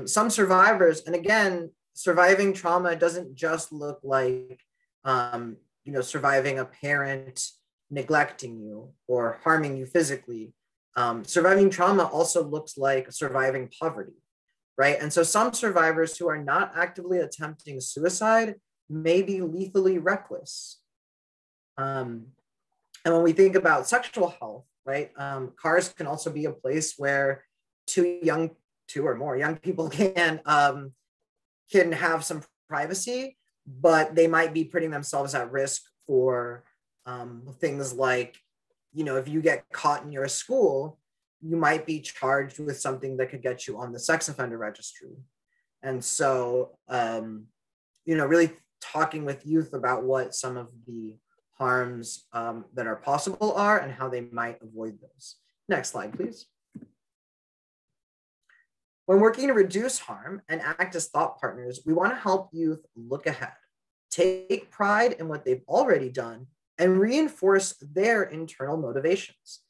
Some survivors, and again, surviving trauma doesn't just look like, surviving a parent neglecting you or harming you physically. Surviving trauma also looks like surviving poverty, right? And so some survivors who are not actively attempting suicide may be lethally reckless. And when we think about sexual health, right? Cars can also be a place where two or more young people can have some privacy, but they might be putting themselves at risk for things like, if you get caught and you're a school, you might be charged with something that could get you on the sex offender registry. And so, really talking with youth about what some of the harms that are possible are and how they might avoid those. Next slide, please. When working to reduce harm and act as thought partners, we want to help youth look ahead, take pride in what they've already done, and reinforce their internal motivations.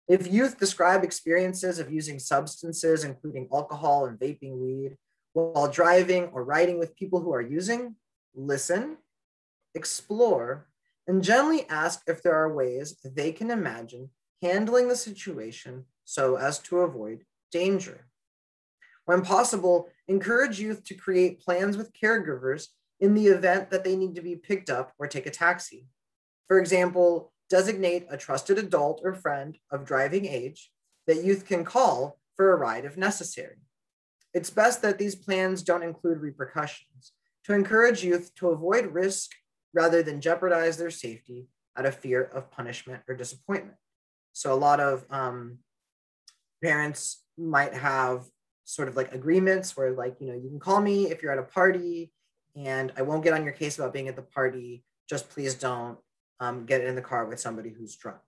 If youth describe experiences of using substances, including alcohol and vaping weed, while driving or riding with people who are using, listen, explore, and gently ask if there are ways they can imagine handling the situation so as to avoid danger. When possible, encourage youth to create plans with caregivers in the event that they need to be picked up or take a taxi. For example, designate a trusted adult or friend of driving age that youth can call for a ride if necessary. It's best that these plans don't include repercussions, to encourage youth to avoid risk rather than jeopardize their safety out of fear of punishment or disappointment. So a lot of parents might have sort of like agreements where, like, you can call me if you're at a party and I won't get on your case about being at the party. Just please don't get in the car with somebody who's drunk,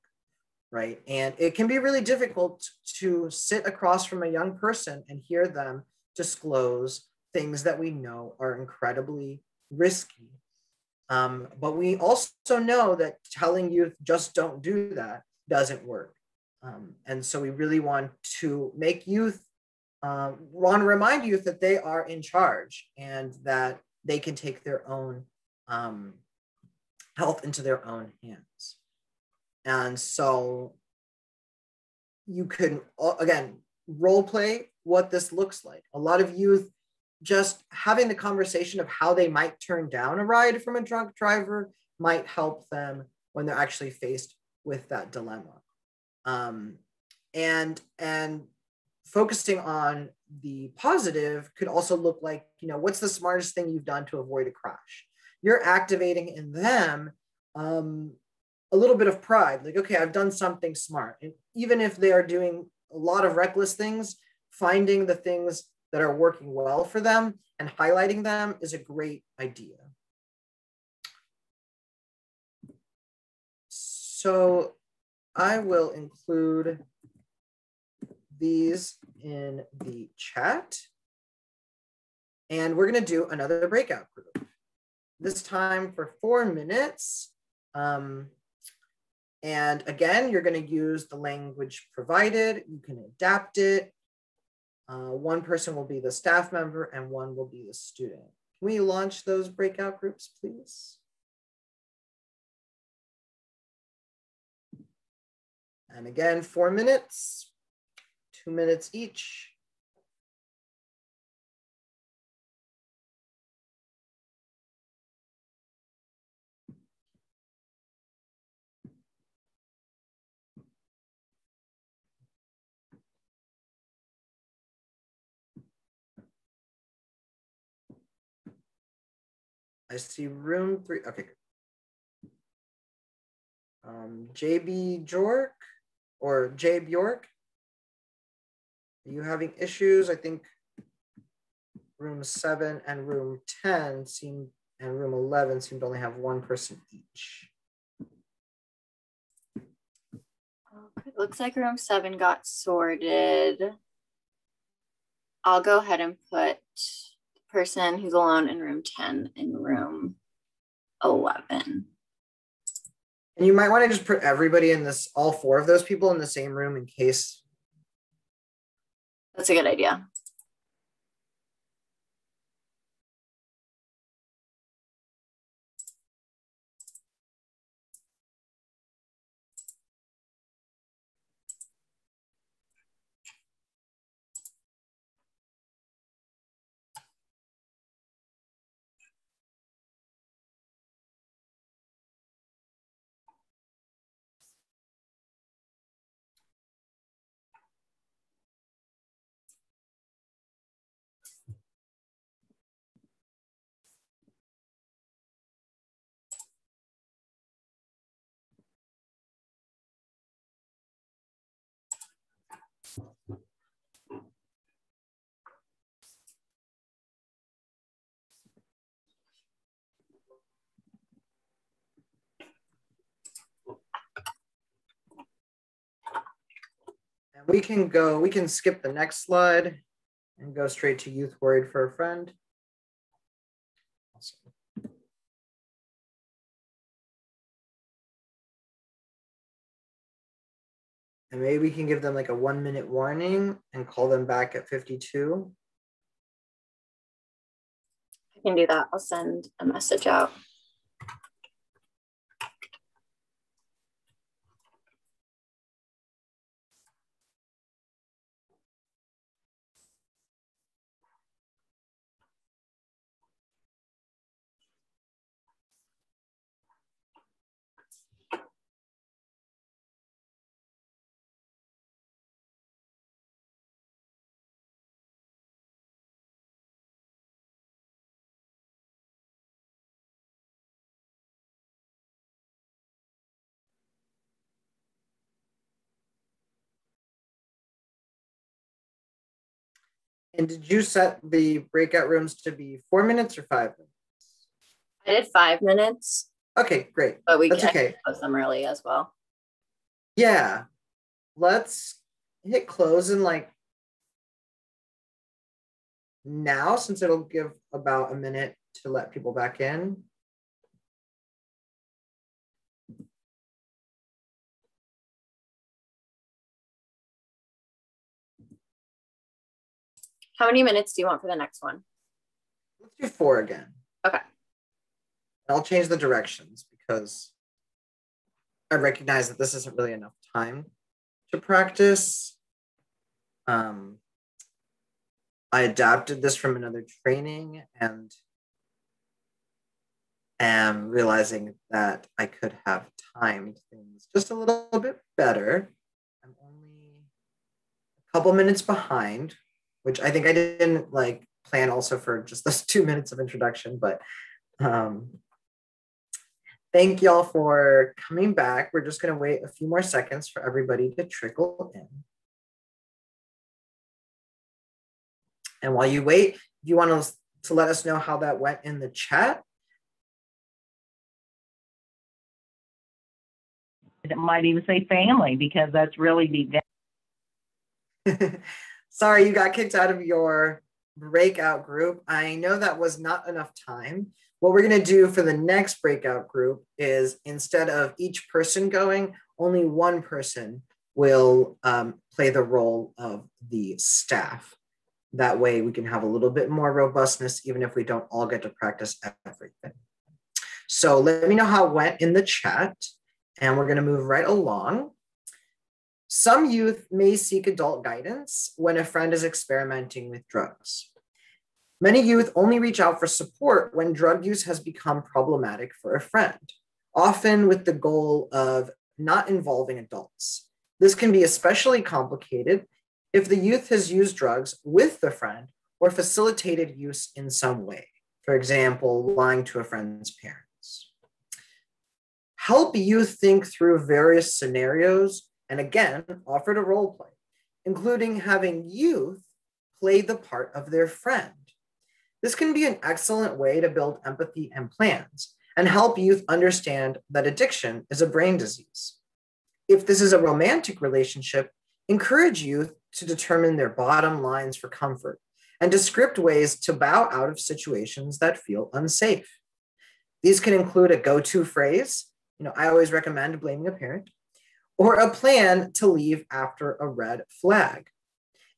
right? And it can be really difficult to sit across from a young person and hear them disclose things that we know are incredibly risky. But we also know that telling youth just don't do that doesn't work. And so we really want to make youth, want to remind youth that they are in charge and that they can take their own health into their own hands. And so you can, again, role play what this looks like. A lot of youth just having the conversation of how they might turn down a ride from a drunk driver might help them when they're actually faced with that dilemma. And focusing on the positive could also look like, what's the smartest thing you've done to avoid a crash? You're activating in them a little bit of pride, like, okay, I've done something smart. And even if they are doing a lot of reckless things, finding the things that are working well for them and highlighting them is a great idea. So I will include these in the chat. And we're going to do another breakout group, this time for 4 minutes. And again, you're going to use the language provided. You can adapt it. One person will be the staff member and one will be the student. Can we launch those breakout groups, please? And again, 4 minutes, 2 minutes each. I see room 3. Okay. JB Jork or J Bjork, are you having issues? I think room 7 and room 10 seem, and room 11 seem to only have one person each. Okay, looks like room 7 got sorted. I'll go ahead and put the person who's alone in room 10 in room 11. And you might want to just put everybody in this, all 4 of those people in the same room in case. That's a good idea. And we can skip the next slide and go straight to youth worried for a friend. Awesome. And maybe we can give them like a 1-minute warning and call them back at 52. I can do that. I'll send a message out. And did you set the breakout rooms to be 4 minutes or 5 minutes? I did 5 minutes. Okay, great. But That's okay. Close them early as well. Yeah. Let's hit close in like now, since it'll give about a minute to let people back in. How many minutes do you want for the next one? Let's do 4 again. Okay. I'll change the directions because I recognize that this isn't really enough time to practice. I adapted this from another training and am realizing that I could have timed things just a little bit better. I'm only a couple minutes behind, which I think I didn't like plan also for just those 2 minutes of introduction, but thank y'all for coming back. We're just gonna wait a few more seconds for everybody to trickle in. And while you wait, if you want to let us know how that went in the chat. It might even say family because that's really the Sorry, you got kicked out of your breakout group. I know that was not enough time. What we're going to do for the next breakout group is instead of each person going, only one person will play the role of the staff. That way we can have a little bit more robustness, even if we don't all get to practice everything. So let me know how it went in the chat, and we're going to move right along. Some youth may seek adult guidance when a friend is experimenting with drugs. Many youth only reach out for support when drug use has become problematic for a friend, often with the goal of not involving adults. This can be especially complicated if the youth has used drugs with the friend or facilitated use in some way, for example, lying to a friend's parents. Help youth think through various scenarios and again, offered a role play, including having youth play the part of their friend. This can be an excellent way to build empathy and plans and help youth understand that addiction is a brain disease. If this is a romantic relationship, encourage youth to determine their bottom lines for comfort and to script ways to bow out of situations that feel unsafe. These can include a go-to phrase, I always recommend blaming a parent, or a plan to leave after a red flag.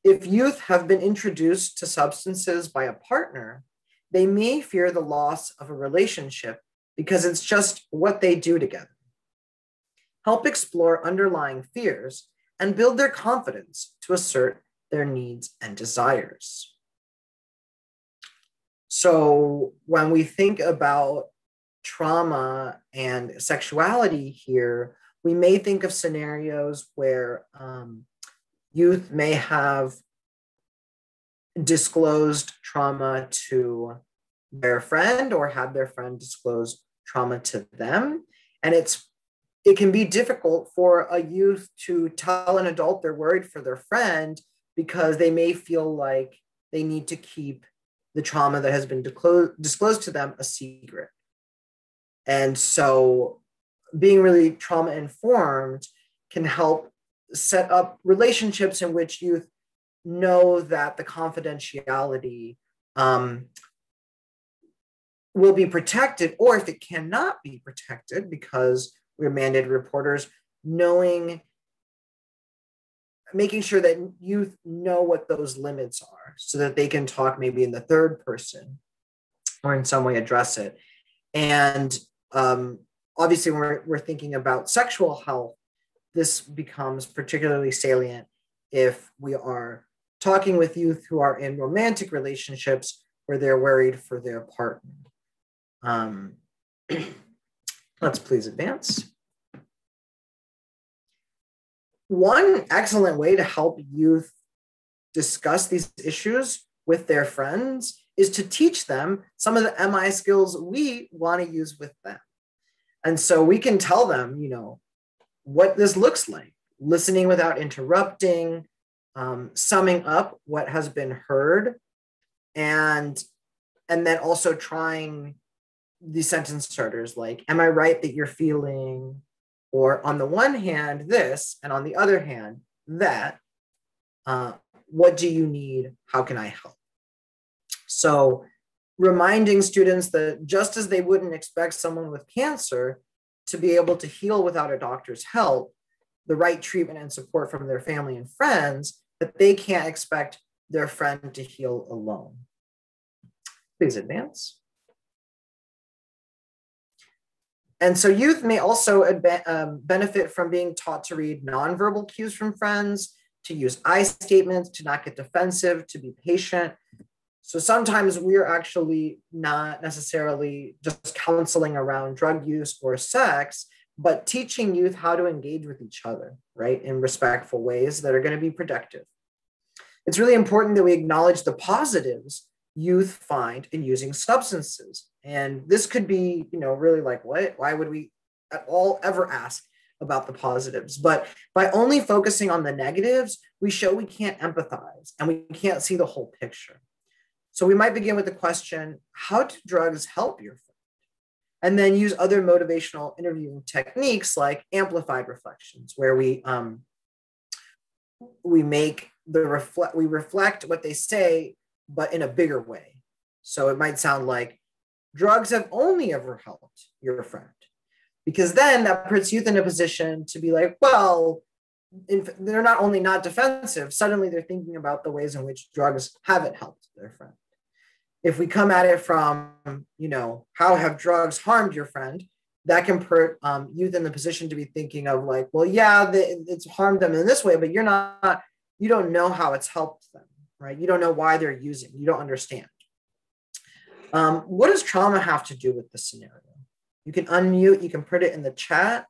If youth have been introduced to substances by a partner, they may fear the loss of a relationship because it's just what they do together. Help explore underlying fears and build their confidence to assert their needs and desires. So when we think about trauma and sexuality here, we may think of scenarios where youth may have disclosed trauma to their friend or had their friend disclose trauma to them. And it's it can be difficult for a youth to tell an adult they're worried for their friend because they may feel like they need to keep the trauma that has been disclosed to them a secret. And so being really trauma informed can help set up relationships in which youth know that the confidentiality will be protected, or if it cannot be protected because we're mandated reporters, making sure that youth know what those limits are so that they can talk maybe in the third person or in some way address it. And obviously when we're thinking about sexual health, this becomes particularly salient if we are talking with youth who are in romantic relationships where they're worried for their partner. Let's please advance. One excellent way to help youth discuss these issues with their friends is to teach them some of the MI skills we want to use with them. And so we can tell them, what this looks like: listening without interrupting, summing up what has been heard, and then also trying these sentence starters like, am I right that you're feeling, or on the one hand, this, and on the other hand, that. What do you need? How can I help? So reminding students that just as they wouldn't expect someone with cancer to be able to heal without a doctor's help, the right treatment and support from their family and friends, that they can't expect their friend to heal alone. Please advance. And so youth may also benefit from being taught to read nonverbal cues from friends, to use I statements, to not get defensive, to be patient. So sometimes we're actually not necessarily just counseling around drug use or sex, but teaching youth how to engage with each other, right, in respectful ways that are going to be productive. It's really important that we acknowledge the positives youth find in using substances. And this could be, really like, what? Why would we at all ever ask about the positives? But by only focusing on the negatives, we show we can't empathize and we can't see the whole picture. So we might begin with the question, how do drugs help your friend? And then use other motivational interviewing techniques like amplified reflections, where we reflect what they say, but in a bigger way. So it might sound like, drugs have only ever helped your friend. Because then that puts youth in a position to be like, well, they're not only not defensive, suddenly they're thinking about the ways in which drugs haven't helped their friend. If we come at it from, how have drugs harmed your friend, that can put youth in the position to be thinking of like, well, yeah, it's harmed them in this way, but you don't know how it's helped them, right? You don't know why they're using, you don't understand. What does trauma have to do with this scenario? You can unmute, you can put it in the chat.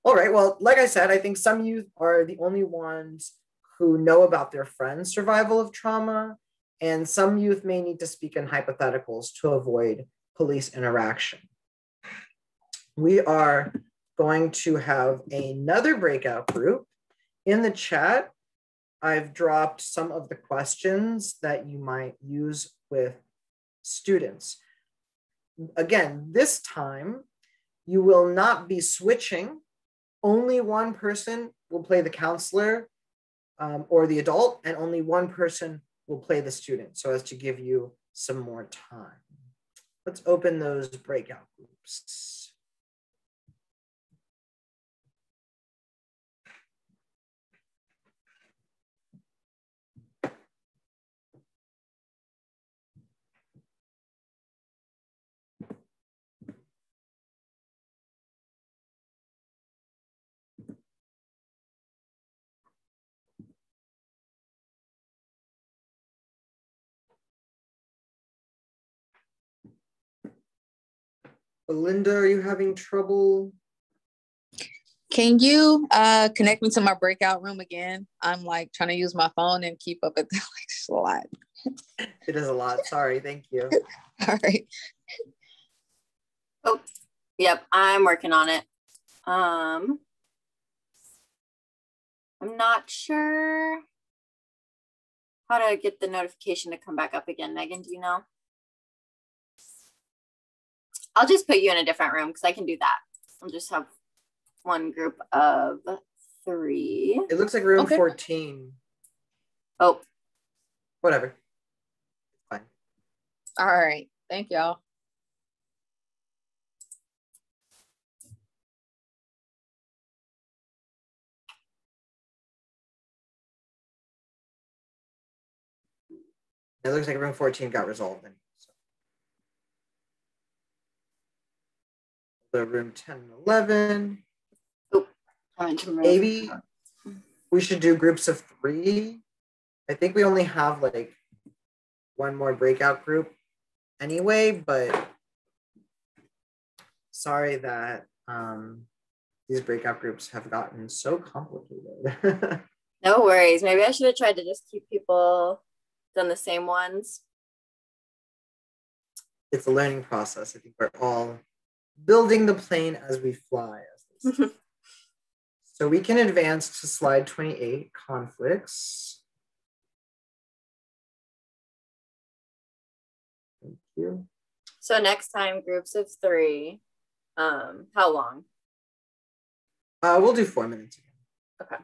All right, well, like I said, I think some youth are the only ones who know about their friends' survival of trauma, and some youth may need to speak in hypotheticals to avoid police interaction. We are going to have another breakout group. In the chat, I've dropped some of the questions that you might use with students. Again, this time, you will not be switching. Only one person will play the counselor or the adult, and only one person will play the student, so as to give you some more time. Let's open those breakout groups. Belinda, are you having trouble? Can you connect me to my breakout room again? I'm like trying to use my phone and keep up with the slide. It is a lot. Sorry. Thank you. All right. Oh, yep. I'm working on it. I'm not sure how to get the notification to come back up again. Megan, do you know? I'll just put you in a different room because I can do that. I'll just have one group of 3. It looks like room 14. Oh. Whatever. Fine. All right. Thank y'all. It looks like room 14 got resolved. Then. So room 10 and 11. Oh, maybe we should do groups of 3. I think we only have like one more breakout group anyway, but sorry that these breakout groups have gotten so complicated. No worries. Maybe I should have tried to just keep people done the same ones. It's a learning process. I think we're all building the plane as we fly. So we can advance to slide 28, conflicts. Thank you. So next time, groups of 3. How long? We'll do 4 minutes again. Okay.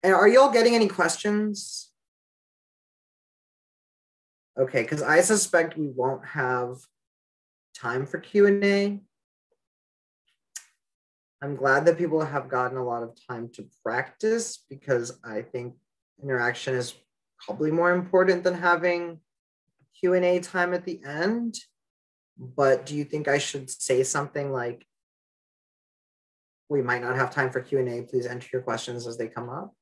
And are you all getting any questions? Okay, because I suspect we won't have time for Q&A. I'm glad that people have gotten a lot of time to practice because I think interaction is probably more important than having Q&A time at the end. But do you think I should say something like, we might not have time for Q&A, please enter your questions as they come up?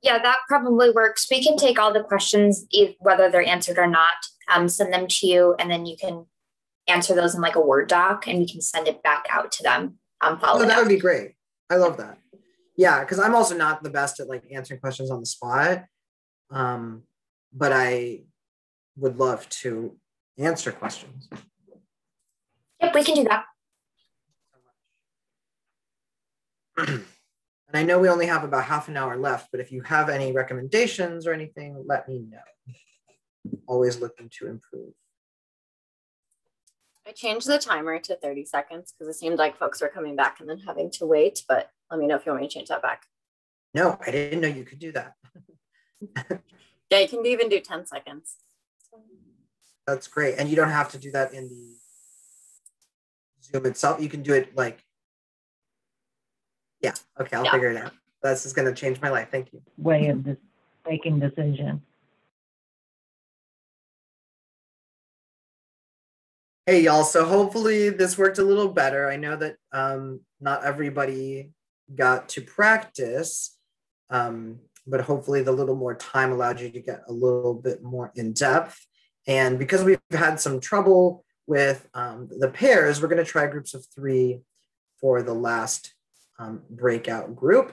Yeah, that probably works. We can take all the questions, whether they're answered or not, send them to you, and then you can answer those in like a Word doc, and we can send it back out to them. Oh, that would be great. I love that. Yeah, because I'm also not the best at like answering questions on the spot, but I would love to answer questions. Yep, we can do that. And I know we only have about half an hour left, but if you have any recommendations or anything, let me know. Always looking to improve. I changed the timer to 30 seconds because it seemed like folks were coming back and then having to wait, but let me know if you want me to change that back. No, I didn't know you could do that. Yeah, you can even do 10 seconds. That's great. And you don't have to do that in the Zoom itself. You can do it like, yeah, okay, I'll figure it out. That's just going to change my life. Thank you. Way of making decisions. Hey, y'all. So hopefully this worked a little better. I know that not everybody got to practice, but hopefully the little more time allowed you to get a little bit more in depth. And because we've had some trouble with the pairs, we're going to try groups of 3 for the last breakout group.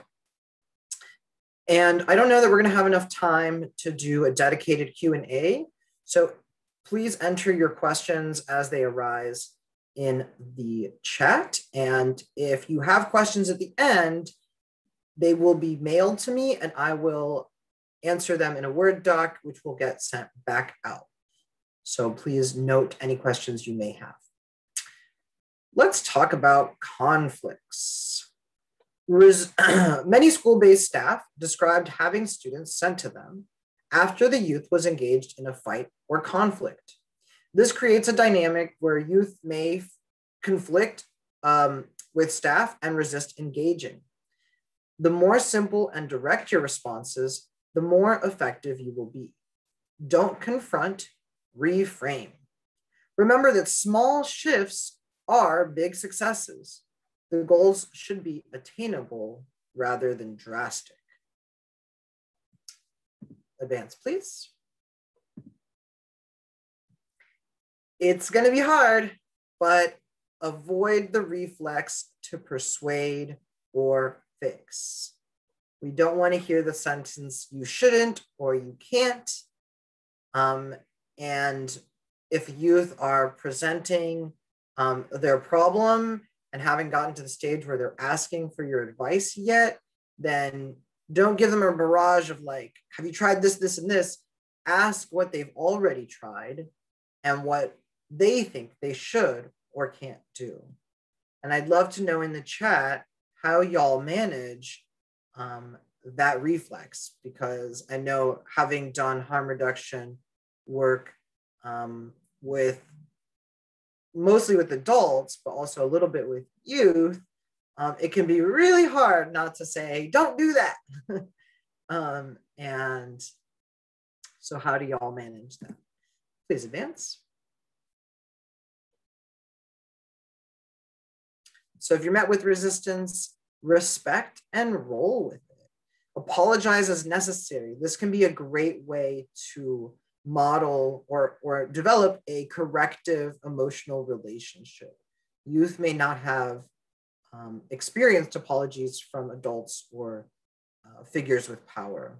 And I don't know that we're going to have enough time to do a dedicated Q&A. So please enter your questions as they arise in the chat. And if you have questions at the end, they will be mailed to me and I will answer them in a Word doc, which will get sent back out. So please note any questions you may have. Let's talk about conflicts. Many school-based staff described having students sent to them after the youth was engaged in a fight or conflict. This creates a dynamic where youth may conflict with staff and resist engaging. The more simple and direct your responses, the more effective you will be. Don't confront, reframe. Remember that small shifts are big successes. The goals should be attainable rather than drastic. Advance, please. It's going to be hard, but avoid the reflex to persuade or fix. We don't want to hear the sentence, you shouldn't or you can't. And if youth are presenting their problem and haven't gotten to the stage where they're asking for your advice yet, then don't give them a barrage of like, have you tried this, this, and this? Ask what they've already tried and what they think they should or can't do. And I'd love to know in the chat how y'all manage that reflex, because I know having done harm reduction work with mostly with adults, but also a little bit with youth, it can be really hard not to say, don't do that. And so how do y'all manage that? Please advance. So if you're met with resistance, respect and roll with it. Apologize as necessary. This can be a great way to model or develop a corrective emotional relationship. Youth may not have experienced apologies from adults or figures with power.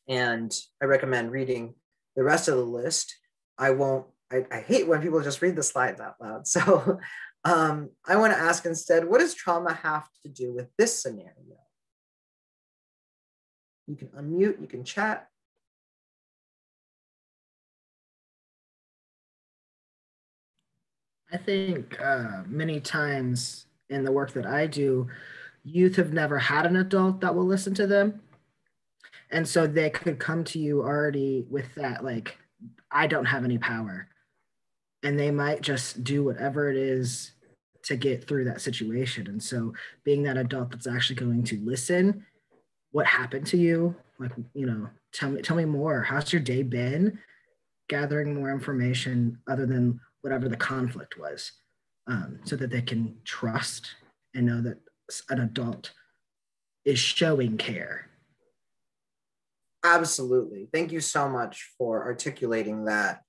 And I recommend reading the rest of the list. I hate when people just read the slides out loud. So I want to ask instead, what does trauma have to do with this scenario? You can unmute, you can chat. I think many times in the work that I do, youth have never had an adult that will listen to them. And so they could come to you already with that, like, I don't have any power. And they might just do whatever it is to get through that situation. And so being that adult that's actually going to listen, what happened to you? Like, you know, tell me more. How's your day been? Gathering more information other than whatever the conflict was, so that they can trust and know that an adult is showing care. Absolutely. Thank you so much for articulating that.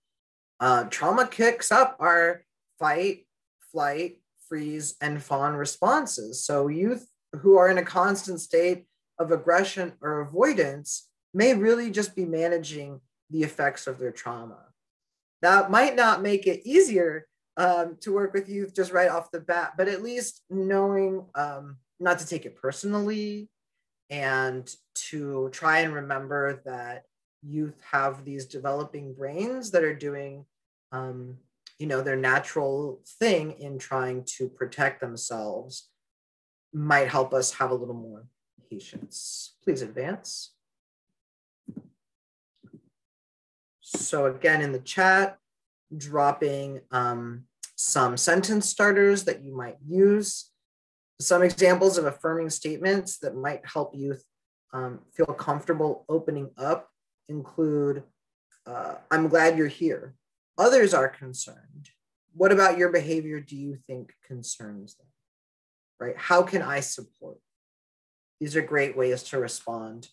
Trauma kicks up our fight, flight, freeze, and fawn responses. So youth who are in a constant state of aggression or avoidance may really just be managing the effects of their trauma. That might not make it easier to work with youth just right off the bat, but at least knowing not to take it personally and to try and remember that youth have these developing brains that are doing you know, their natural thing in trying to protect themselves might help us have a little more patience. Please advance. So again, in the chat, dropping some sentence starters that you might use. Some examples of affirming statements that might help youth feel comfortable opening up include, I'm glad you're here. Others are concerned. What about your behavior do you think concerns them? Right? How can I support? These are great ways to respond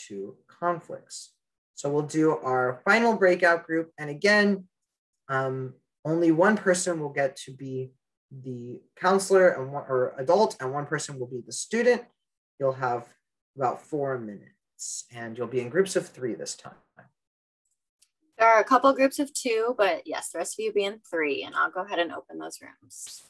to conflicts. So we'll do our final breakout group. And again, only one person will get to be the counselor or adult, and one person will be the student. You'll have about 4 minutes, and you'll be in groups of 3 this time. There are a couple groups of 2, but yes, the rest of you be in 3, and I'll go ahead and open those rooms.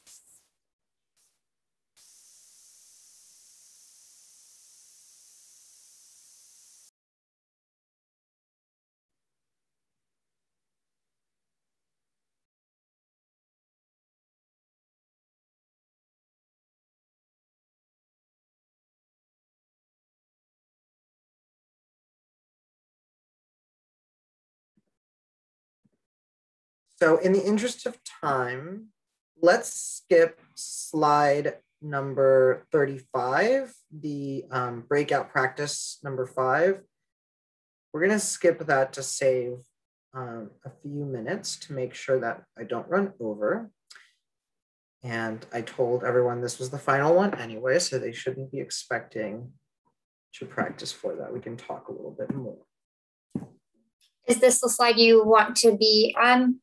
So in the interest of time, let's skip slide number 35, the breakout practice number 5. We're gonna skip that to save a few minutes to make sure that I don't run over. And I told everyone this was the final one anyway, so they shouldn't be expecting to practice for that. We can talk a little bit more. Is this the slide you want to be on?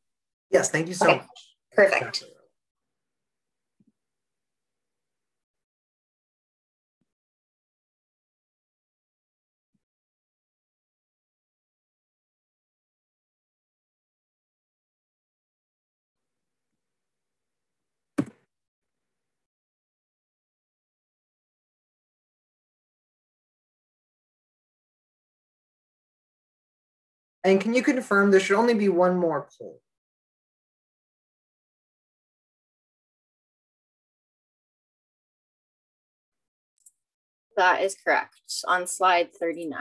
Yes, thank you so much. Perfect. Exactly. And can you confirm there should only be one more poll? That is correct, on slide 39.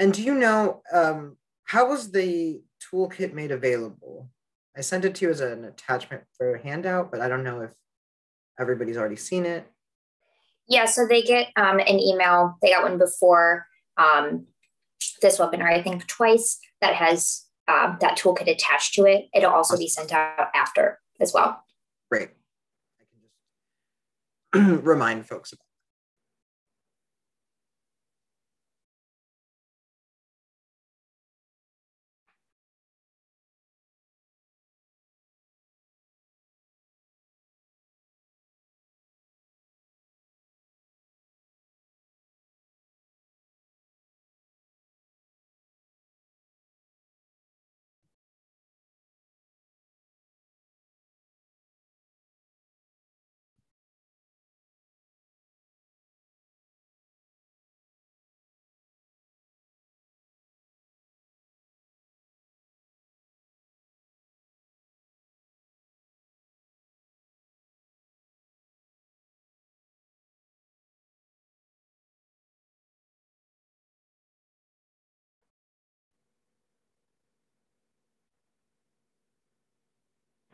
And do you know, how was the toolkit made available? I sent it to you as an attachment for a handout, but I don't know if everybody's already seen it. Yeah, so they get an email. They got one before this webinar, I think twice, that has that toolkit attached to it. It'll also be sent out after as well. Great. I can just remind folks about it.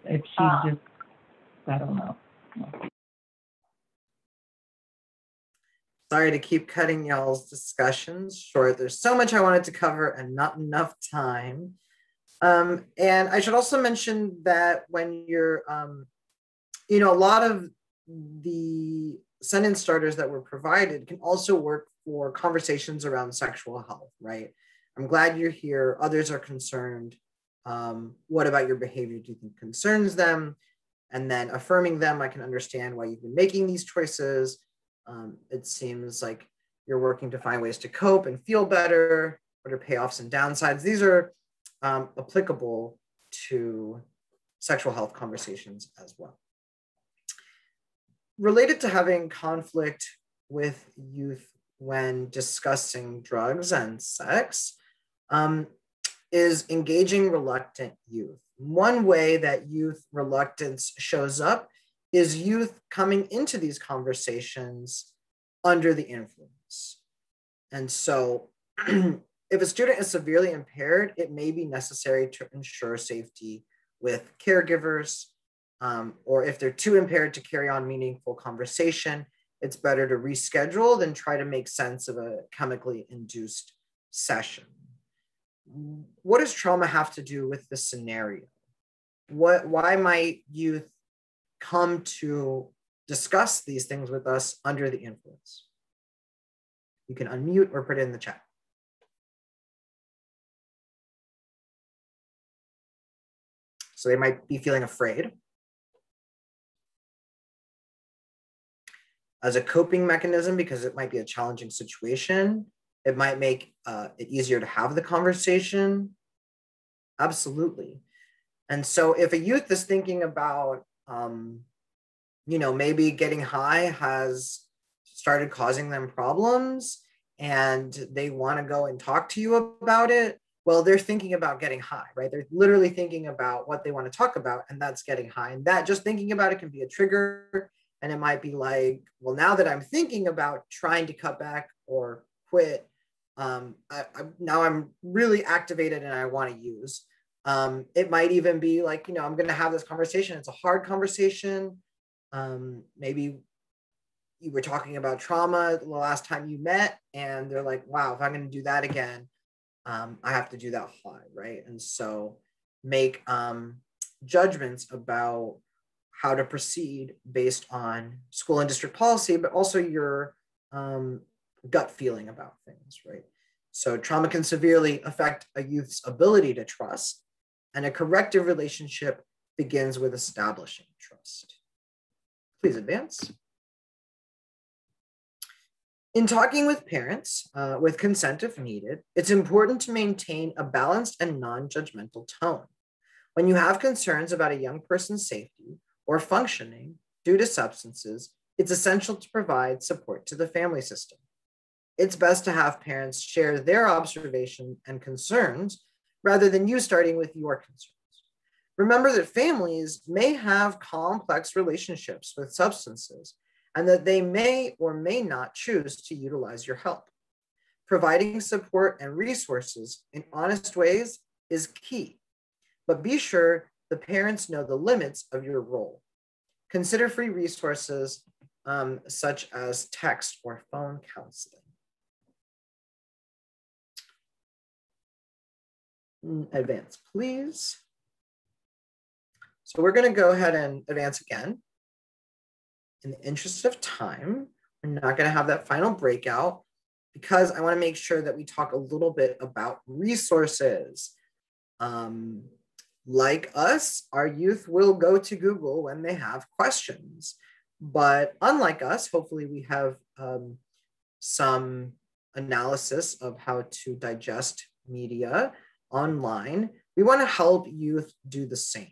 If she just, I don't know. Sorry to keep cutting y'all's discussions short. There's so much I wanted to cover and not enough time. And I should also mention that when you're, a lot of the sentence starters that were provided can also work for conversations around sexual health, right? I'm glad you're here. Others are concerned. What about your behavior do you think concerns them? And then affirming them, I can understand why you've been making these choices. It seems like you're working to find ways to cope and feel better. What are payoffs and downsides? These are applicable to sexual health conversations as well. Related to having conflict with youth when discussing drugs and sex, is engaging reluctant youth. One way that youth reluctance shows up is youth coming into these conversations under the influence. And so if a student is severely impaired, it may be necessary to ensure safety with caregivers, or if they're too impaired to carry on meaningful conversation, it's better to reschedule than try to make sense of a chemically induced session. What does trauma have to do with the scenario? Why might youth come to discuss these things with us under the influence? You can unmute or put it in the chat. So they might be feeling afraid. As a coping mechanism, because it might be a challenging situation, it might make it easier to have the conversation. Absolutely. And so if a youth is thinking about, maybe getting high has started causing them problems and they want to go and talk to you about it, well, they're thinking about getting high, right? They're literally thinking about what they want to talk about, and that's getting high. And that just thinking about it can be a trigger. And it might be like, well, now that I'm thinking about trying to cut back or quit, now I'm really activated and I want to use. It might even be like, I'm going to have this conversation. It's a hard conversation. Maybe you were talking about trauma the last time you met, and they're like, wow, if I'm going to do that again, I have to do that high, right? And so make judgments about how to proceed based on school and district policy, but also your gut feeling about things, right? So trauma can severely affect a youth's ability to trust, and a corrective relationship begins with establishing trust. Please advance. In talking with parents, with consent if needed, it's important to maintain a balanced and non-judgmental tone. When you have concerns about a young person's safety or functioning due to substances, it's essential to provide support to the family system. It's best to have parents share their observations and concerns rather than you starting with your concerns. Remember that families may have complex relationships with substances and that they may or may not choose to utilize your help. Providing support and resources in honest ways is key, but be sure the parents know the limits of your role. Consider free resources such as text or phone counseling. Advance, please. So we're going to go ahead and advance again. In the interest of time, we're not going to have that final breakout because I want to make sure that we talk a little bit about resources. Like us, our youth will go to Google when they have questions. But unlike us, hopefully we have some analysis of how to digest media online. We want to help youth do the same.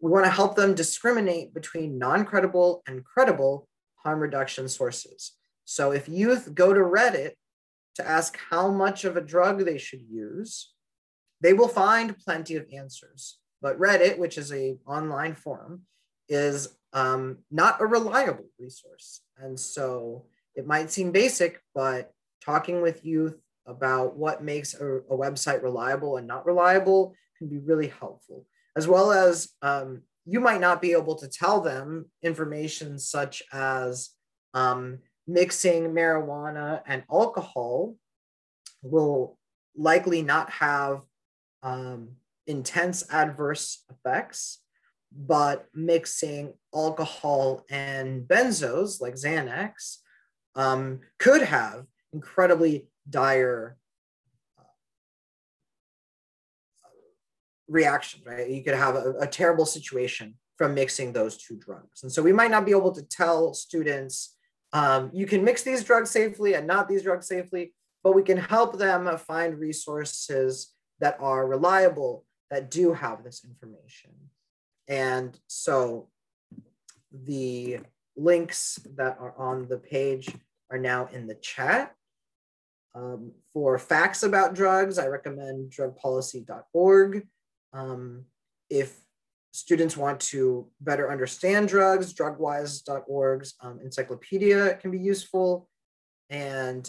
We want to help them discriminate between non-credible and credible harm reduction sources. So if youth go to Reddit to ask how much of a drug they should use, they will find plenty of answers. But Reddit, which is an online forum, is not a reliable resource. And so it might seem basic, but talking with youth about what makes a website reliable and not reliable can be really helpful. As well as you might not be able to tell them information such as mixing marijuana and alcohol will likely not have intense adverse effects, but mixing alcohol and benzos like Xanax could have incredibly dire reaction, right? You could have a terrible situation from mixing those two drugs. And so we might not be able to tell students, you can mix these drugs safely and not these drugs safely, but we can help them find resources that are reliable, that do have this information. And so the links that are on the page are now in the chat. For facts about drugs, I recommend drugpolicy.org. If students want to better understand drugs, drugwise.org's encyclopedia can be useful. And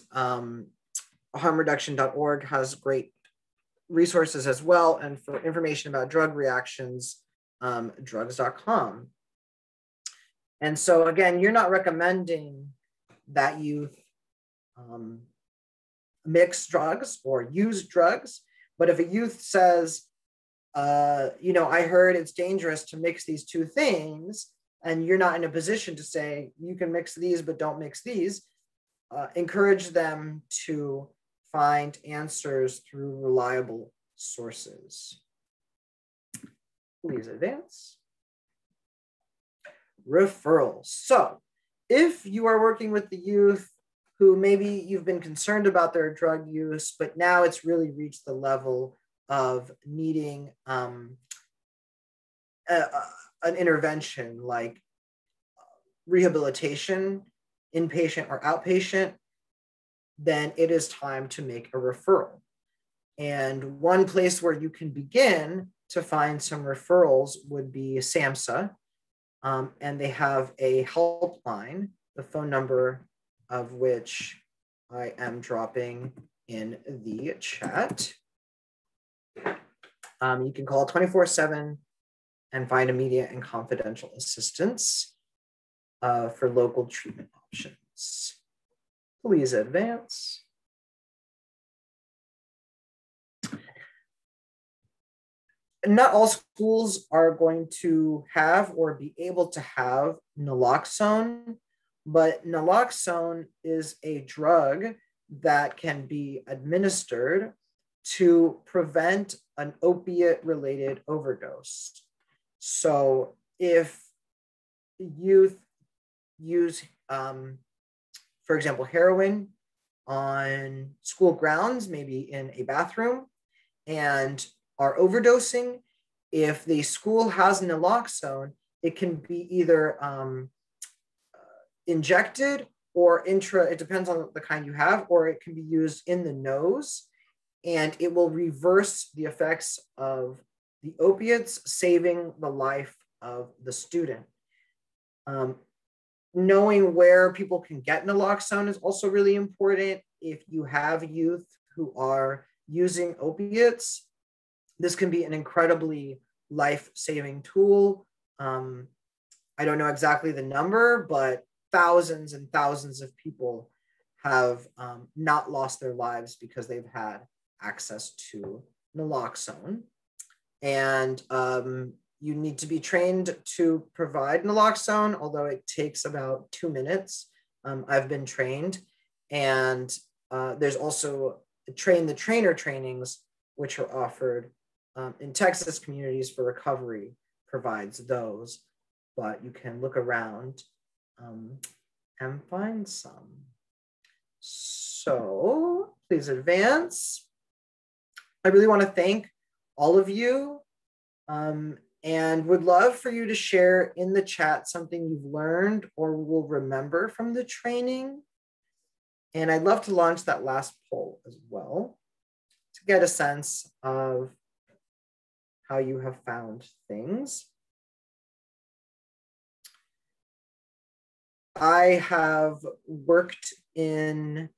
harmreduction.org has great resources as well. And for information about drug reactions, drugs.com. And so again, you're not recommending that youth mix drugs or use drugs, but if a youth says, I heard it's dangerous to mix these two things, and you're not in a position to say, you can mix these, but don't mix these, encourage them to find answers through reliable sources. Please advance. Referrals. So if you are working with the youth who maybe you've been concerned about their drug use, but now it's really reached the level of needing an intervention like rehabilitation, inpatient or outpatient, then it is time to make a referral. And one place where you can begin to find some referrals would be SAMHSA. And they have a helpline, the phone number of which I am dropping in the chat. You can call 24/7 and find immediate and confidential assistance for local treatment options. Please advance. Not all schools are going to have or be able to have naloxone, but naloxone is a drug that can be administered to prevent an opiate-related overdose. So if youth use, for example, heroin on school grounds, maybe in a bathroom, and are overdosing, if the school has naloxone, it can be either injected or it depends on the kind you have, or it can be used in the nose, and it will reverse the effects of the opiates, saving the life of the student. Knowing where people can get naloxone is also really important. If you have youth who are using opiates, this can be an incredibly life-saving tool. I don't know exactly the number, but thousands and thousands of people have not lost their lives because they've had access to naloxone. And you need to be trained to provide naloxone, although it takes about 2 minutes. I've been trained. And there's also train the trainer trainings, which are offered in Texas Communities for Recovery provides those, but you can look around and find some. So please advance. I really want to thank all of you and would love for you to share in the chat something you've learned or will remember from the training. And I'd love to launch that last poll as well to get a sense of how you have found things. I have worked in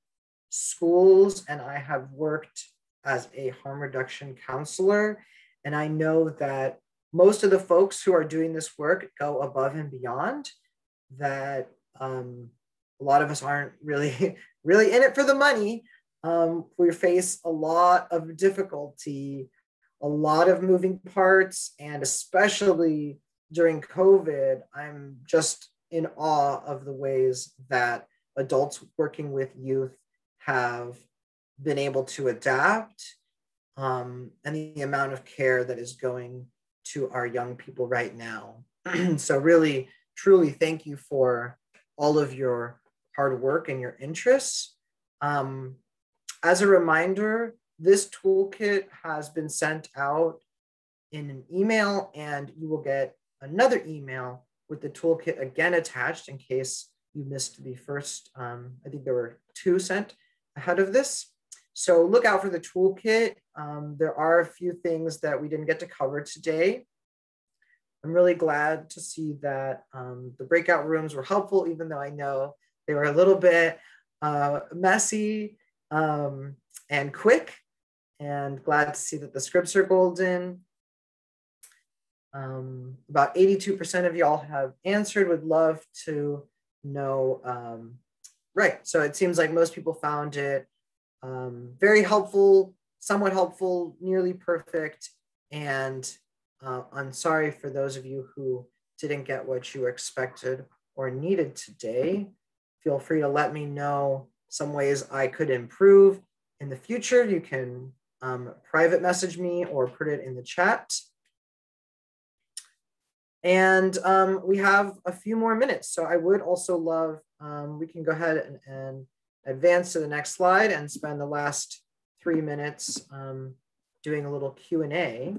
schools and I have worked as a harm reduction counselor. And I know that most of the folks who are doing this work go above and beyond, that a lot of us aren't really in it for the money. We face a lot of difficulty, a lot of moving parts, and especially during COVID, I'm just in awe of the ways that adults working with youth have been able to adapt and the amount of care that is going to our young people right now. So really, truly thank you for all of your hard work and your interests. As a reminder, this toolkit has been sent out in an email, and you will get another email with the toolkit again attached in case you missed the first. I think there were 2 sent ahead of this. So look out for the toolkit. There are a few things that we didn't get to cover today. I'm really glad to see that the breakout rooms were helpful, even though I know they were a little bit messy and quick, and glad to see that the scripts are golden. About 82% of y'all have answered. Would love to know. Right, so it seems like most people found it very helpful, somewhat helpful, nearly perfect. And I'm sorry for those of you who didn't get what you expected or needed today. Feel free to let me know some ways I could improve in the future. You can private message me or put it in the chat. And we have a few more minutes. So I would also love, we can go ahead and advance to the next slide and spend the last 3 minutes doing a little Q&A.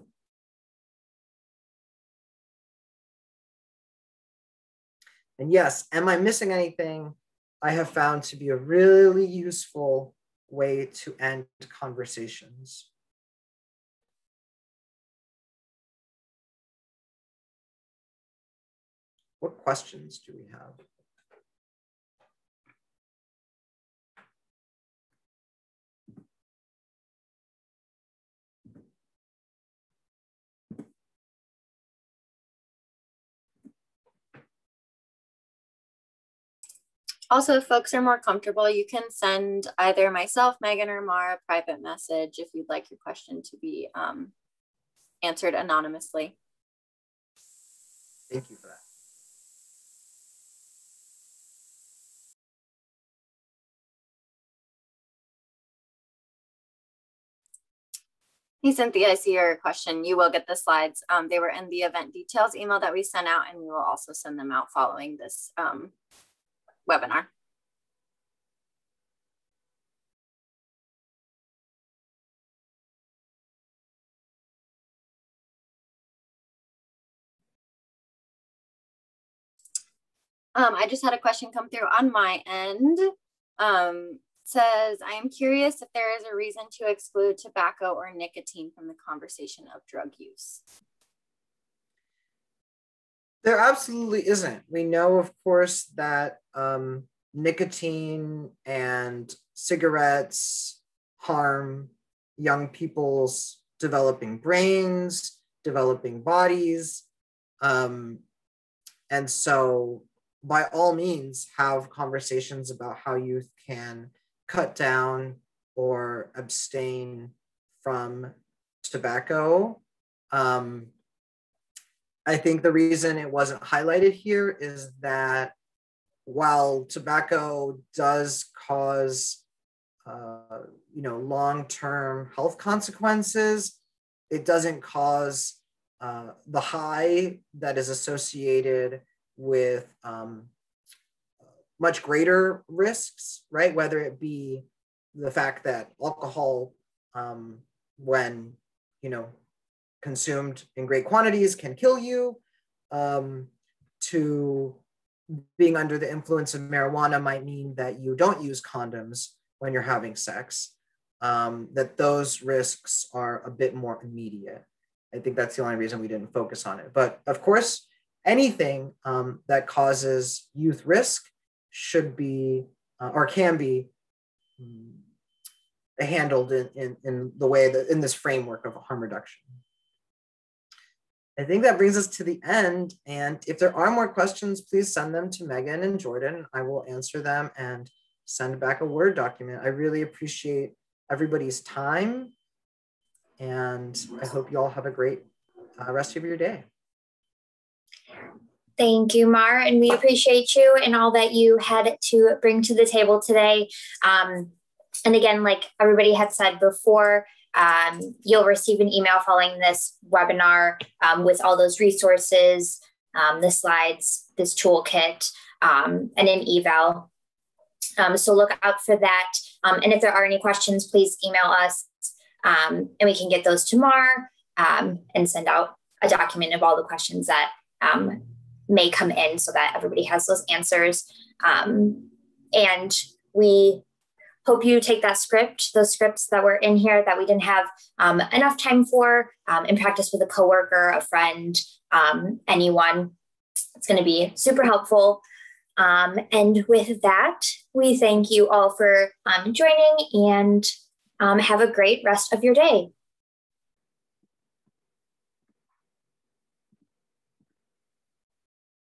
And yes, am I missing anything? I have found to be a really useful way to end conversations. What questions do we have? Also, if folks are more comfortable, you can send either myself, Megan, or Mara a private message if you'd like your question to be answered anonymously. Thank you for that. Hey, Cynthia, I see your question. You will get the slides. They were in the event details email that we sent out, and we will also send them out following this webinar. I just had a question come through on my end. Says, I am curious if there is a reason to exclude tobacco or nicotine from the conversation of drug use. There absolutely isn't. We know, of course, that nicotine and cigarettes harm young people's developing brains, developing bodies. And so by all means, have conversations about how youth can cut down or abstain from tobacco. I think the reason it wasn't highlighted here is that while tobacco does cause long-term health consequences, it doesn't cause the high that is associated with much greater risks, right? Whether it be the fact that alcohol, when consumed in great quantities, can kill you, to being under the influence of marijuana might mean that you don't use condoms when you're having sex, that those risks are a bit more immediate. I think that's the only reason we didn't focus on it. But of course, anything that causes youth risk should be or can be handled in the way that in this framework of harm reduction. I think that brings us to the end. And if there are more questions, please send them to Megan and Jordan. I will answer them and send back a Word document. I really appreciate everybody's time. And I hope you all have a great rest of your day. Thank you, Mar, and we appreciate you and all that you had to bring to the table today. And again, like everybody had said before, you'll receive an email following this webinar with all those resources, the slides, this toolkit, and an eval. So look out for that. And if there are any questions, please email us and we can get those to Mar and send out a document of all the questions that may come in so that everybody has those answers. And we hope you take that script, those scripts that were in here that we didn't have enough time for, and practice with a coworker, a friend, anyone. It's going to be super helpful. And with that, we thank you all for joining, and have a great rest of your day.